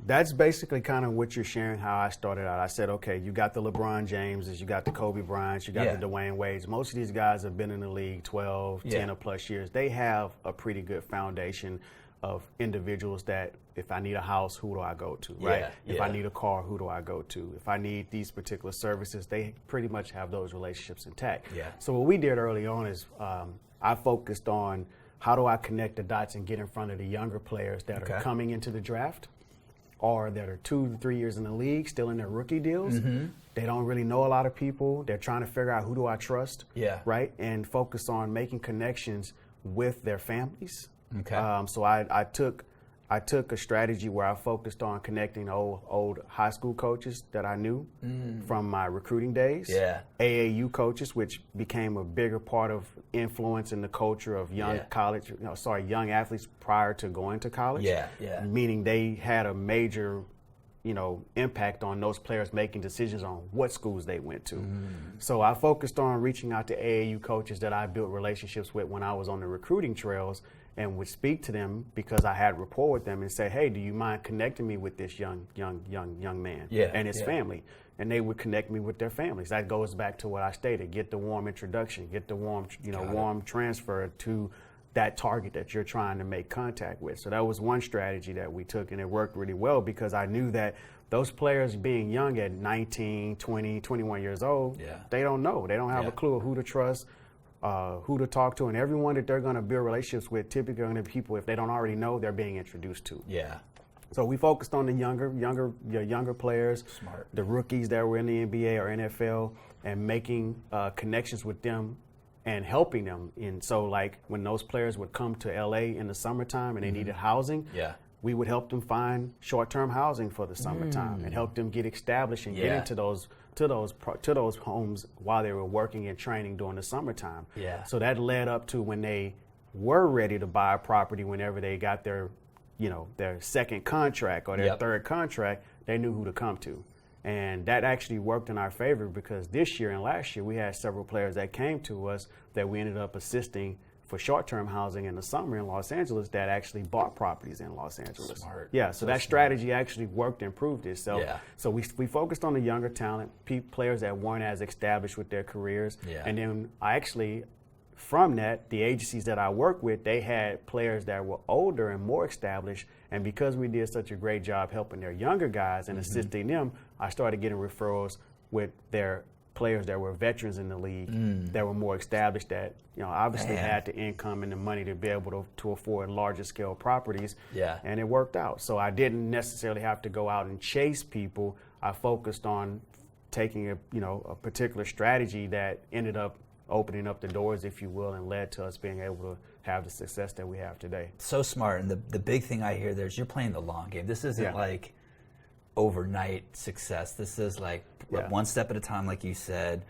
that's basically kind of what you're sharing, how I started out. I said, okay, you got the LeBron Jameses, you got the Kobe Bryants, you got the Dwayne Wades. Most of these guys have been in the league 12, 10 or plus years. They have a pretty good foundation of individuals that if I need a house, who do I go to, right? If I need a car, who do I go to? If I need these particular services, they pretty much have those relationships intact. So what we did early on is I focused on how do I connect the dots and get in front of the younger players that are coming into the draft, or that are 2 to 3 years in the league, still in their rookie deals. They don't really know a lot of people. They're trying to figure out who do I trust, right? And focus on making connections with their families. So I took a strategy where I focused on connecting old high school coaches that I knew from my recruiting days. AAU coaches, which became a bigger part of influence in the culture of young young athletes prior to going to college. Meaning they had a major, you know, impact on those players making decisions on what schools they went to. So I focused on reaching out to AAU coaches that I built relationships with when I was on the recruiting trails, and would speak to them because I had rapport with them and say, hey, do you mind connecting me with this young man and his family? And they would connect me with their families. That goes back to what I stated, get the warm introduction, get the warm transfer to that target that you're trying to make contact with. So that was one strategy that we took, and it worked really well because I knew that those players being young at 19, 20, 21 years old, they don't know. They don't have a clue of who to trust, who to talk to, and everyone that they're going to build relationships with typically are going to be people, if they don't already know, they're being introduced to. So we focused on the younger players, the rookies that were in the NBA or NFL, and making connections with them and helping them. And so, like, when those players would come to LA in the summertime and they needed housing, we would help them find short-term housing for the summertime and help them get established and get into those homes while they were working and training during the summertime. So that led up to when they were ready to buy a property, whenever they got their second contract or their third contract, they knew who to come to. And that actually worked in our favor because this year and last year we had several players that came to us that we ended up assisting for short-term housing in the summer in Los Angeles that actually bought properties in Los Angeles. So that strategy actually worked and proved itself. So we focused on the younger talent, players that weren't as established with their careers. And then from that, the agencies that I work with, they had players that were older and more established. And because we did such a great job helping their younger guys and assisting them, I started getting referrals with their players that were veterans in the league that were more established, that obviously had the income and the money to be able to afford larger scale properties. Yeah. And it worked out. So I didn't necessarily have to go out and chase people. I focused on taking a particular strategy that ended up opening up the doors, if you will, and led to us being able to have the success that we have today. So smart. And the big thing I hear there is you're playing the long game. This isn't like overnight success. This is like one step at a time, like you said,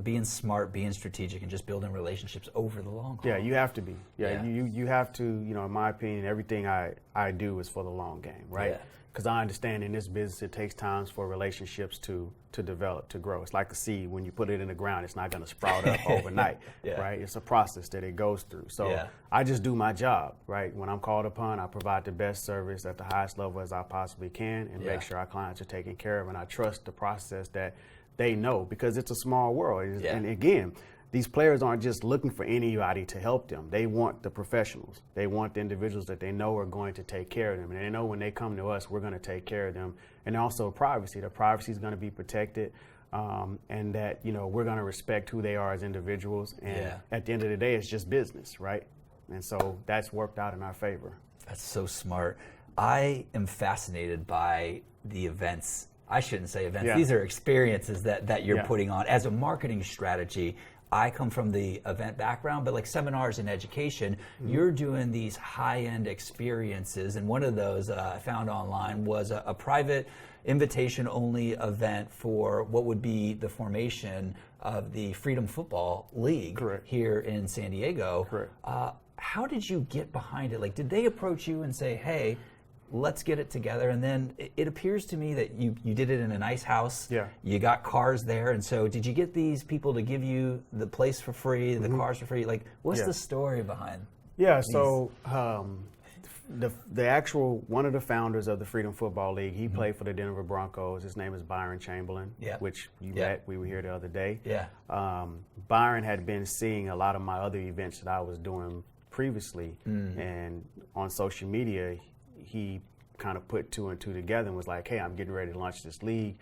being smart, being strategic, and just building relationships over the long haul. Yeah, you have to be. You have to, in my opinion, everything I do is for the long game, right? Yeah. Because I understand in this business it takes time for relationships to develop, to grow. It's like a seed. When you put it in the ground, it's not going to sprout up overnight, right? It's a process that it goes through. So I just do my job, right? When I'm called upon, I provide the best service at the highest level as I possibly can and make sure our clients are taken care of. And I trust the process that they know, because it's a small world. And again, these players aren't just looking for anybody to help them. They want the professionals. They want the individuals that they know are going to take care of them. And they know when they come to us, we're going to take care of them. And also privacy. Their privacy is going to be protected. And that, we're going to respect who they are as individuals. And at the end of the day, it's just business, right? And so that's worked out in our favor. That's so smart. I am fascinated by the events. I shouldn't say events. These are experiences that you're putting on as a marketing strategy. I come from the event background, but like seminars and education, you're doing these high-end experiences. And one of those I found online was a private invitation-only event for what would be the formation of the Freedom Football League here in San Diego. How did you get behind it? Like, did they approach you and say, hey, let's get it together? And then it appears to me that you did it in a nice house. You got cars there. And so did you get these people to give you the place for free, the cars for free? Like, what's the story behind so the actual one of the founders of the Freedom Football League, he played for the Denver Broncos. His name is Byron Chamberlain, which you met. We were here the other day. Byron had been seeing a lot of my other events that I was doing previously, and on social media, he kind of put two and two together and was like, hey, I'm getting ready to launch this league.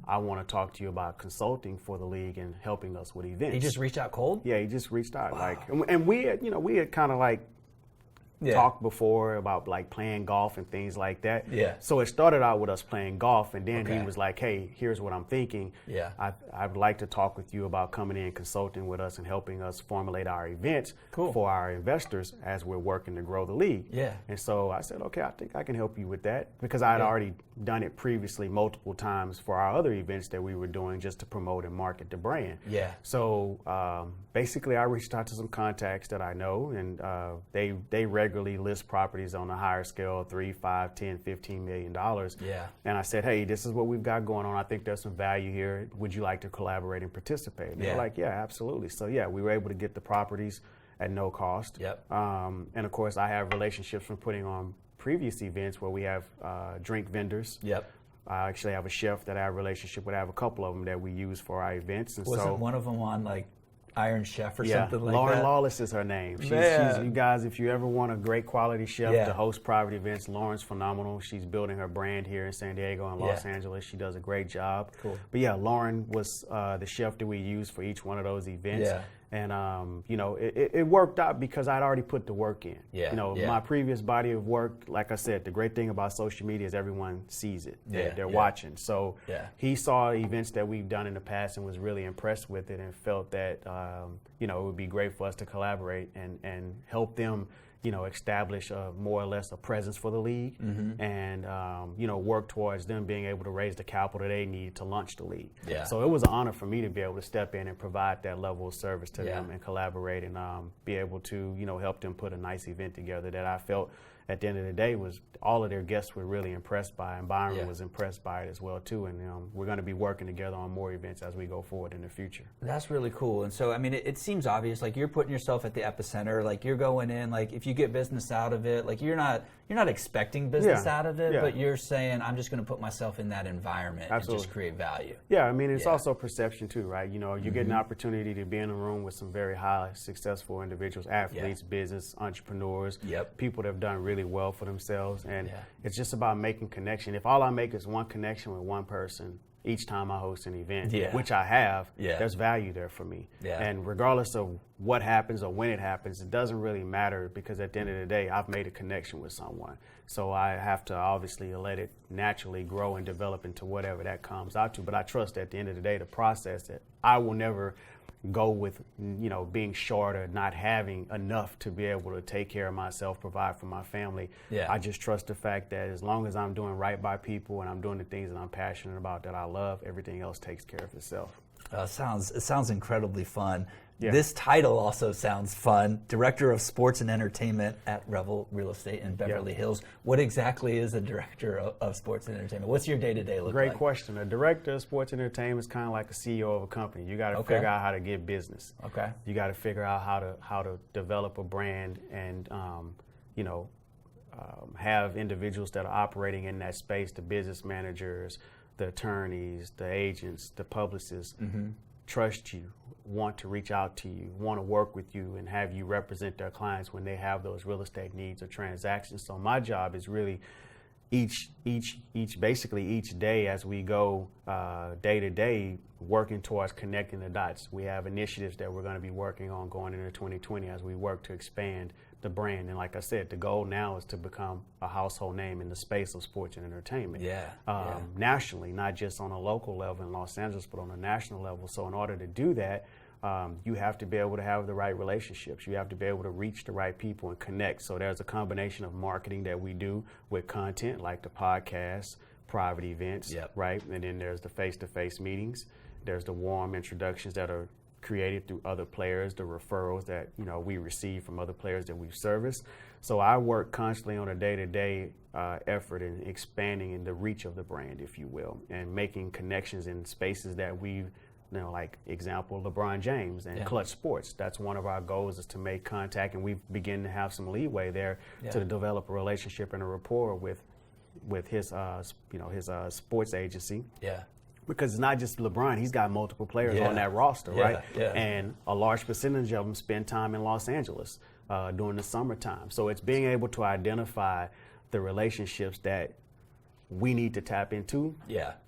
I want to talk to you about consulting for the league and helping us with events. He just reached out cold? Yeah, he just reached out. And we had kind of like talked before about like playing golf and things like that. So it started out with us playing golf, and then he was like, hey, here's what I'm thinking. I'd like to talk with you about coming in and consulting with us and helping us formulate our events for our investors as we're working to grow the league. And so I said, okay, I think I can help you with that, because I had already done it previously multiple times for our other events that we were doing just to promote and market the brand. So basically I reached out to some contacts that I know, and they regularly list properties on a higher scale, $3, $5, $10, $15 million. And I said, hey, this is what we've got going on. I think there's some value here. Would you like to collaborate and participate? And they're like, yeah, absolutely. So we were able to get the properties at no cost. And of course, I have relationships from putting on previous events where we have drink vendors. I actually have a chef that I have a relationship with. I have a couple of them that we use for our events. And wasn't one of them on like Iron Chef or something like Lauren that? Lawless is her name. She's, you guys, if you ever want a great quality chef to host private events, Lauren's phenomenal. She's building her brand here in San Diego and Los Angeles. She does a great job. But Lauren was the chef that we used for each one of those events. And, it worked out because I'd already put the work in. My previous body of work, like I said, the great thing about social media is everyone sees it. They're watching. So he saw events that we've done in the past and was really impressed with it and felt that, it would be great for us to collaborate and help them, establish more or less a presence for the league and, work towards them being able to raise the capital they need to launch the league. So it was an honor for me to be able to step in and provide that level of service to them and collaborate and be able to, help them put a nice event together that I felt at the end of the day was all of their guests were really impressed by, and Byron was impressed by it as well too. And we're going to be working together on more events as we go forward in the future. That's really cool. And so, I mean, it seems obvious, like you're putting yourself at the epicenter, like you're going in, like if you get business out of it, like you're not expecting business out of it, but you're saying, I'm just going to put myself in that environment and just create value. I mean, it's also perception too, right? You get an opportunity to be in a room with some very highly successful individuals, athletes, business, entrepreneurs, people that have done really well for themselves. And it's just about making connection. If all I make is one connection with one person, each time I host an event, Yeah. which I have. Yeah. There's value there for me. Yeah. And regardless of what happens or when it happens, it doesn't really matter, because at the end of the day, I've made a connection with someone. So I have to obviously let it naturally grow and develop into whatever that comes out to. But I trust at the end of the day, the process, that I will never go with, being short or not having enough to be able to take care of myself, provide for my family. Yeah. I just trust the fact that as long as I'm doing right by people and I'm doing the things that I'm passionate about, that I love, everything else takes care of itself. It sounds incredibly fun. Yeah. This title also sounds fun. Director of Sports and Entertainment at Revel Real Estate in Beverly Hills. What exactly is a director of sports and entertainment? What's your day-to-day look Great like? question. A director of sports and entertainment is kind of like a CEO of a company. You got to Okay. figure out how to get business. Okay. You got to figure out how to develop a brand and have individuals that are operating in that space, the business managers, the attorneys, the agents, the publicists, trust you, want to reach out to you, want to work with you, and have you represent their clients when they have those real estate needs or transactions. So my job is really basically each day as we go day to day, working towards connecting the dots. We have initiatives that we're going to be working on going into 2020 as we work to expand the brand. And like I said, the goal now is to become a household name in the space of sports and entertainment. Nationally, not just on a local level in Los Angeles, but on a national level. So in order to do that, you have to be able to have the right relationships. You have to be able to reach the right people and connect. So there's a combination of marketing that we do with content like the podcast, private events, right? And then there's the face-to-face meetings. There's the warm introductions that are created through other players, the referrals that we receive from other players that we've serviced. So I work constantly on a day-to-day effort in expanding in the reach of the brand, if you will, and making connections in spaces that we've, like example, LeBron James and Clutch Sports. That's one of our goals, is to make contact, and we've begun to have some leeway there to develop a relationship and a rapport with his sports agency. Yeah. Because it's not just LeBron, he's got multiple players on that roster, right? Yeah. And a large percentage of them spend time in Los Angeles during the summertime. So it's being able to identify the relationships that we need to tap into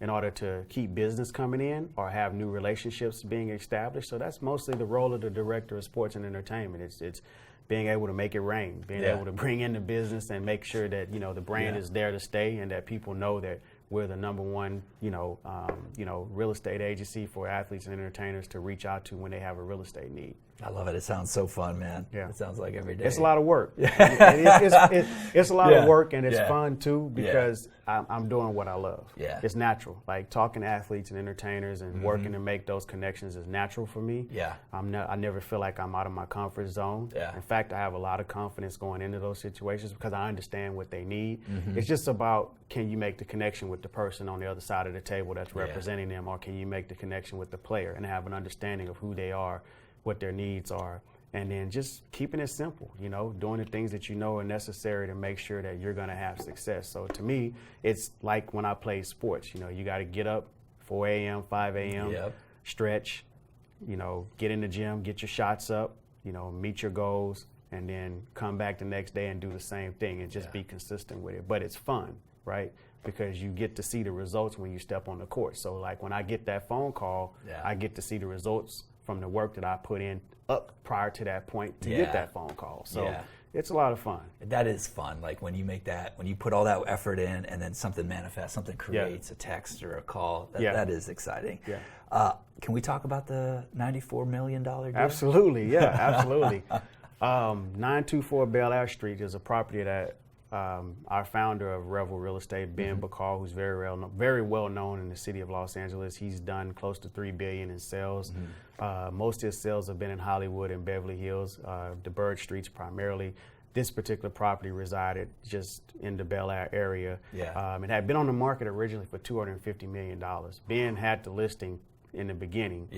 in order to keep business coming in or have new relationships being established. So that's mostly the role of the director of sports and entertainment. It's being able to make it rain, being able to bring in the business and make sure that the brand is there to stay, and that people know that we're the number one, real estate agency for athletes and entertainers to reach out to when they have a real estate need. I love it. It sounds so fun, man. Yeah. It sounds like every day. It's a lot of work. It's a lot of work, and it's fun too, because I'm doing what I love. Yeah. It's natural. Like talking to athletes and entertainers and working to make those connections is natural for me. Yeah. I never feel like I'm out of my comfort zone. Yeah. In fact, I have a lot of confidence going into those situations because I understand what they need. It's just about, can you make the connection with the person on the other side of the table that's representing them, or can you make the connection with the player and have an understanding of who they are, what their needs are, and then just keeping it simple, doing the things that are necessary to make sure that you're going to have success. So to me, it's like when I play sports, you got to get up 4 a.m., 5 a.m., stretch, get in the gym, get your shots up, meet your goals, and then come back the next day and do the same thing and just be consistent with it. But it's fun, right? Because you get to see the results when you step on the court. So like when I get that phone call, I get to see the results from the work that I put in up prior to that point to get that phone call. So it's a lot of fun. That is fun. Like when you put all that effort in and then something manifests, something creates, a text or a call, that is exciting. Yeah. Can we talk about the $94 million deal? Absolutely, absolutely. 924 Bel Air Street is a property that our founder of Revel Real Estate, Ben Bacall, who's very well known in the city of Los Angeles. He's done close to $3 billion in sales. Most of his sales have been in Hollywood and Beverly Hills, the Bird Streets primarily. This particular property resided just in the Bel Air area. It had been on the market originally for $250 million. Ben had the listing in the beginning.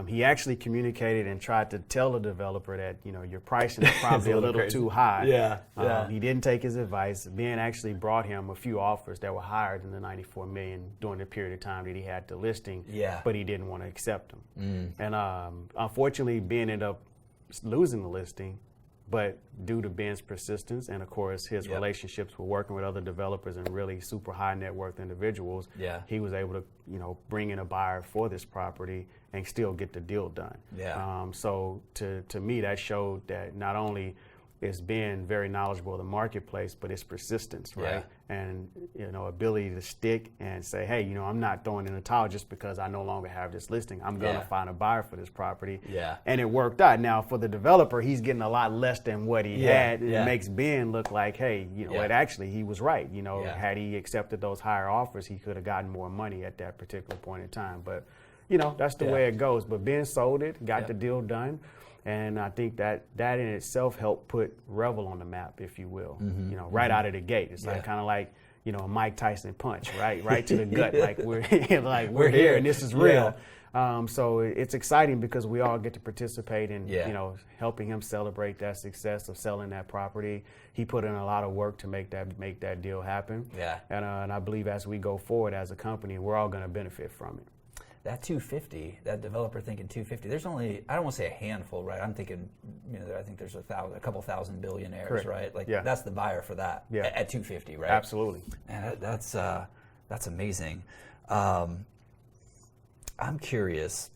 He actually communicated and tried to tell the developer that, your pricing is probably a little too high. He didn't take his advice. Ben actually brought him a few offers that were higher than the $94 million during the period of time that he had the listing, but he didn't want to accept them. And unfortunately, Ben ended up losing the listing, But due to Ben's persistence and, of course, his relationships with working with other developers and really super high net worth individuals, he was able to, bring in a buyer for this property and still get the deal done. So to me, that showed that not only is Ben very knowledgeable of the marketplace, but it's persistence, right? And, ability to stick and say, hey, I'm not throwing in the towel just because I no longer have this listing. I'm going to find a buyer for this property. And it worked out. Now, for the developer, he's getting a lot less than what he had. It makes Ben look like, hey, it actually, he was right. Had he accepted those higher offers, he could have gotten more money at that particular point in time. But, that's the way it goes. But Ben sold it, got the deal done. And I think that in itself helped put Revel on the map, if you will, right out of the gate. It's like kind of like, a Mike Tyson punch, right to the gut. Like we're here and this is real. So it's exciting because we all get to participate in, helping him celebrate that success of selling that property. He put in a lot of work to make that deal happen. And I believe as we go forward as a company, we're all going to benefit from it. That 250, that developer thinking 250, there's only, I don't want to say a handful, right? I'm thinking, I think there's a couple thousand billionaires, right? Like that's the buyer for that at 250, right? Absolutely. And that's amazing. I'm curious,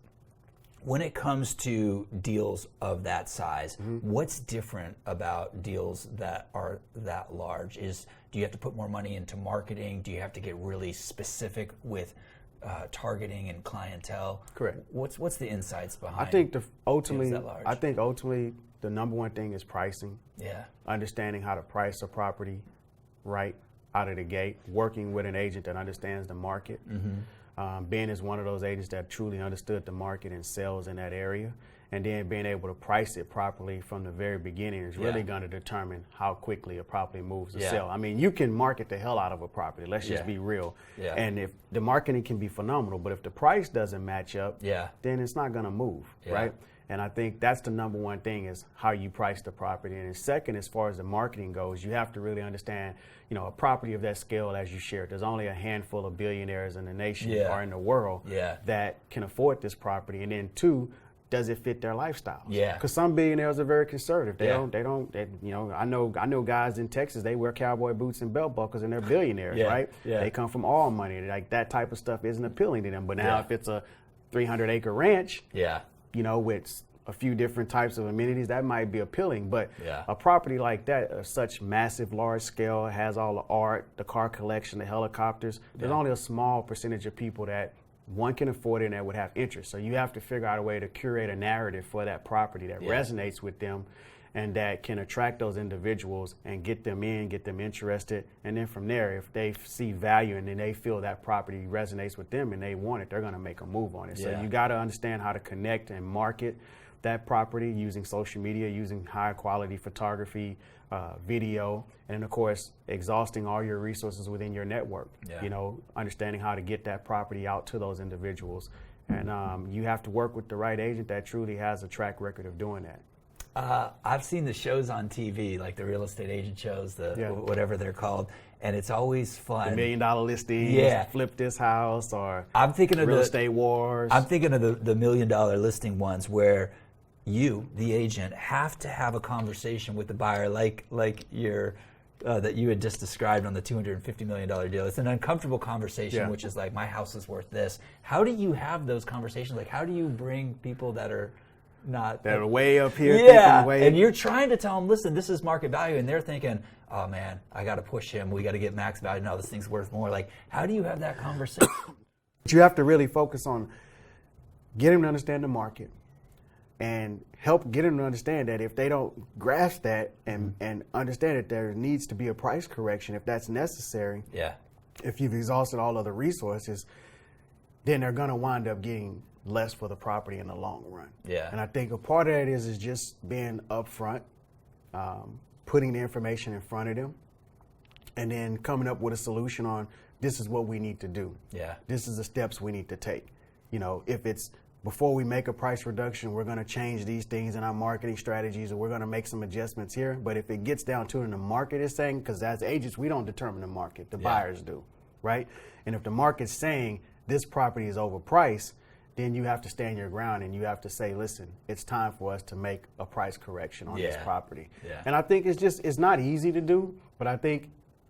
when it comes to deals of that size, what's different about deals that are that large? Do you have to put more money into marketing? Do you have to get really specific with targeting and clientele? Correct. What's the insights behind? I think ultimately the number one thing is pricing. Understanding how to price a property right out of the gate. Working with an agent that understands the market. Ben is one of those agents that truly understood the market and sells in that area. And then being able to price it properly from the very beginning is really going to determine how quickly a property moves to sell. I mean, you can market the hell out of a property. Let's just be real. And if the marketing can be phenomenal, but if the price doesn't match up, then it's not going to move, right? And I think that's the number one thing is how you price the property. And second, as far as the marketing goes, you have to really understand, a property of that scale, as you shared, there's only a handful of billionaires in the nation or in the world that can afford this property. And then two, does it fit their lifestyles? Because some billionaires are very conservative. They I know guys in Texas, they wear cowboy boots and belt buckles and they're billionaires, right? They come from all money. Like that type of stuff isn't appealing to them. But now if it's a 300-acre ranch, with a few different types of amenities, that might be appealing. But a property like that, of such massive, large scale, has all the art, the car collection, the helicopters, there's only a small percentage of people that one can afford it and that would have interest. So you have to figure out a way to curate a narrative for that property that resonates with them and that can attract those individuals and get them interested. And then from there, if they see value and then they feel that property resonates with them and they want it, they're going to make a move on it. So you got to understand how to connect and market that property using social media, using high quality photography, video, and of course, exhausting all your resources within your network. Understanding how to get that property out to those individuals. And you have to work with the right agent that truly has a track record of doing that. I've seen the shows on TV, like the real estate agent shows, whatever they're called, and it's always fun. The $1 million listings, flip this house, or I'm thinking of real estate wars. I'm thinking of the $1 million listing ones where you, the agent, have to have a conversation with the buyer like your that you had just described on the $250 million deal. It's an uncomfortable conversation, which is like, my house is worth this. How do you have those conversations? Like, how do you bring people that are not... That are way up here. And you're trying to tell them, listen, this is market value, and they're thinking, oh man, I got to push him. We got to get max value. No, this thing's worth more. Like, how do you have that conversation? You have to really focus on getting them to understand the market and help get them to understand that if they don't grasp that and understand that there needs to be a price correction if that's necessary, if you've exhausted all other resources, then they're going to wind up getting less for the property in the long run. And I think a part of that is just being upfront, putting the information in front of them, and then coming up with a solution on, this is what we need to do. This is the steps we need to take. If it's before we make a price reduction, we're going to change these things in our marketing strategies, or we're going to make some adjustments here. But if it gets down to it and the market is saying, because as agents, we don't determine the market, the buyers do, right? And if the market's saying this property is overpriced, then you have to stand your ground and you have to say, listen, it's time for us to make a price correction on this property. Yeah. And I think it's not easy to do, but I think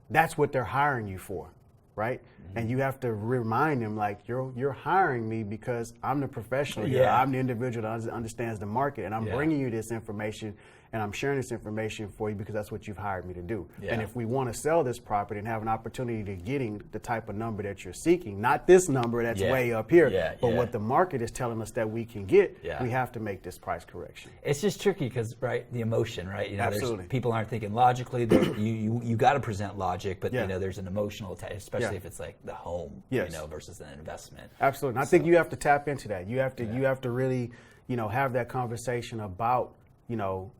that's what they're hiring you for, right? Mm-hmm. And you have to remind them, like, you're hiring me because I'm the professional here. I'm the individual that understands the market, and I'm bringing you this information, and I'm sharing this information for you because that's what you've hired me to do. And if we want to sell this property and have an opportunity to getting the type of number that you're seeking, not this number that's way up here, but what the market is telling us that we can get, we have to make this price correction. It's just tricky because, right, the emotion, right? You know, Absolutely. People aren't thinking logically. You got to present logic, but you know, there's an emotional attachment, especially if it's like the home, you know, versus an investment. Absolutely. And I think you have to tap into that. You have to really, you know, have that conversation about, you know,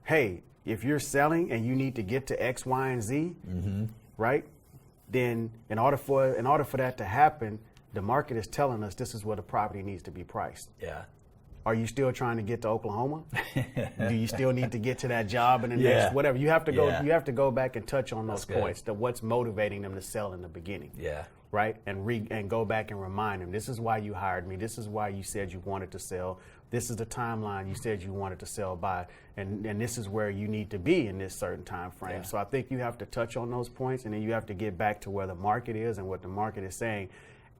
hey, if you're selling and you need to get to X, Y, and Z, right? Then in order for that to happen, the market is telling us this is where the property needs to be priced. Yeah. Are you still trying to get to Oklahoma? Do you still need to get to that job in the next whatever? You have to go. You have to go back and touch on those points. What's motivating them to sell in the beginning? Yeah. Right. And go back and remind them. This is why you hired me. This is why you said you wanted to sell. This is the timeline you said you wanted to sell by, and this is where you need to be in this certain time frame. So I think you have to touch on those points, and then you have to get back to where the market is and what the market is saying.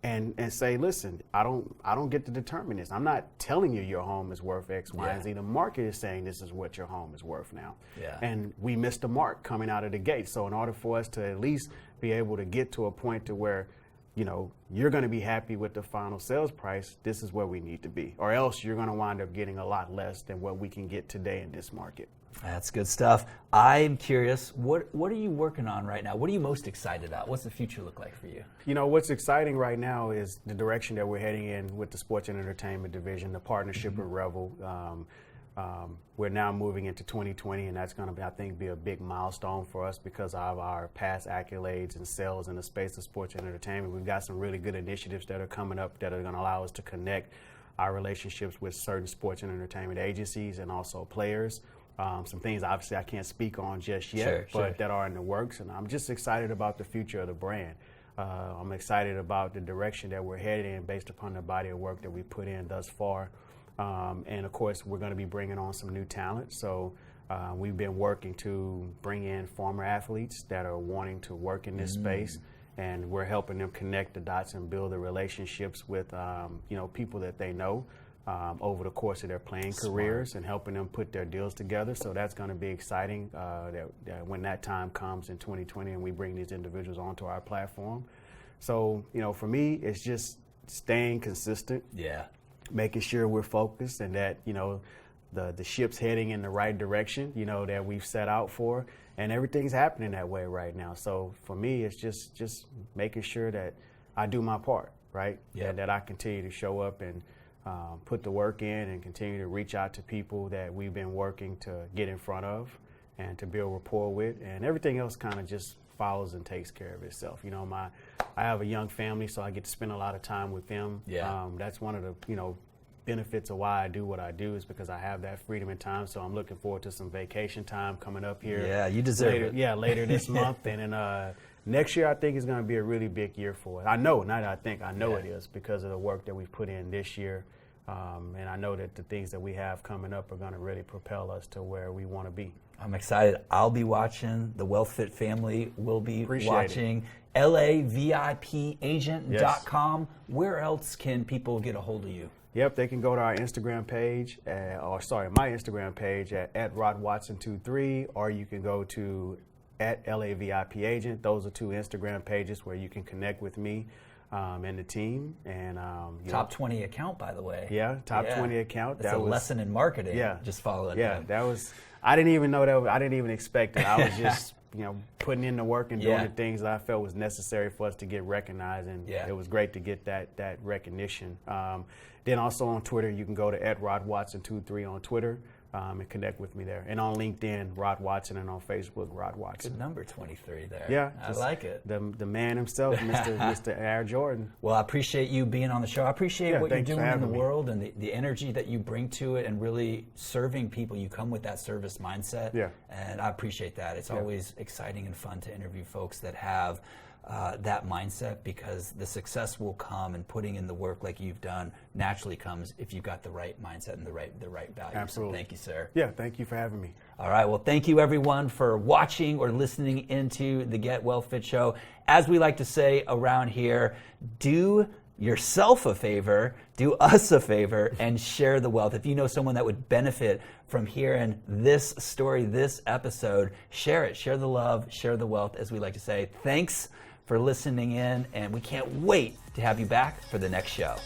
And say, listen, I don't get to determine this. I'm not telling you your home is worth X, Y, and Z. The market is saying this is what your home is worth now. Yeah. And we missed the mark coming out of the gate. So in order for us to at least be able to get to a point to where, you know, you're going to be happy with the final sales price, this is where we need to be. Or else you're going to wind up getting a lot less than what we can get today in this market. That's good stuff. I'm curious, what are you working on right now? What are you most excited about? What's the future look like for you? You know, what's exciting right now is the direction that we're heading in with the sports and entertainment division, the partnership with Revel. We're now moving into 2020, and that's going to be, I think, be a big milestone for us because of our past accolades and sales in the space of sports and entertainment. We've got some really good initiatives that are coming up that are going to allow us to connect our relationships with certain sports and entertainment agencies and also players. Some things obviously I can't speak on just yet, but that are in the works, and I'm just excited about the future of the brand. I'm excited about the direction that we're headed in based upon the body of work that we put in thus far. And of course, we're going to be bringing on some new talent. So we've been working to bring in former athletes that are wanting to work in this space, and we're helping them connect the dots and build the relationships with you know, people that they know. Over the course of their playing careers and helping them put their deals together. So that's going to be exciting that when that time comes in 2020 and we bring these individuals onto our platform. So, you know, for me, it's just staying consistent, making sure we're focused and that, you know, the ship's heading in the right direction, you know, that we've set out for, and everything's happening that way right now. So for me, it's just making sure that I do my part, right? And that I continue to show up and put the work in and continue to reach out to people that we've been working to get in front of and to build rapport with, and everything else kind of just follows and takes care of itself. You know, I have a young family, so I get to spend a lot of time with them. That's one of the, you know, benefits of why I do what I do is because I have that freedom and time. So I'm looking forward to some vacation time coming up here. Yeah, you deserve it. Yeah, later this month, and then next year I think is going to be a really big year for us. I know, not that I think, I know it is because of the work that we've put in this year. And I know that the things that we have coming up are going to really propel us to where we want to be. I'm excited. I'll be watching. The WealthFit family will be watching. LAVIPagent.com. Where else can people get a hold of you? Yep, they can go to our Instagram page, my Instagram page at RodWatson23, or you can go to at LAVIPagent. Those are two Instagram pages where you can connect with me. And the team, and top 20 account, by the way. Yeah, top 20 account. That's a lesson in marketing. Yeah, just follow it. Yeah, that was. I didn't even know that. I didn't even expect it. I was just, you know, putting in the work and doing the things that I felt was necessary for us to get recognized, and it was great to get that recognition. Then also on Twitter, you can go to @RodWatson23 on Twitter. And connect with me there. And on LinkedIn, Rod Watson, and on Facebook, Rod Watson. Good number 23 there. Yeah. I like it. The man himself, Mr. Air Jordan. Well, I appreciate you being on the show. I appreciate what you're doing in the world and the energy that you bring to it and really serving people. You come with that service mindset. Yeah. And I appreciate that. It's always exciting and fun to interview folks that have that mindset, because the success will come, and putting in the work like you've done naturally comes if you've got the right mindset and the right values. Absolutely. So thank you, sir. Yeah, thank you for having me. All right. Well, thank you everyone for watching or listening into the Get Well Fit Show. As we like to say around here, do yourself a favor, do us a favor, and share the wealth. If you know someone that would benefit from hearing this story, this episode, share it. Share the love, share the wealth, as we like to say. Thanks for listening in, and we can't wait to have you back for the next show.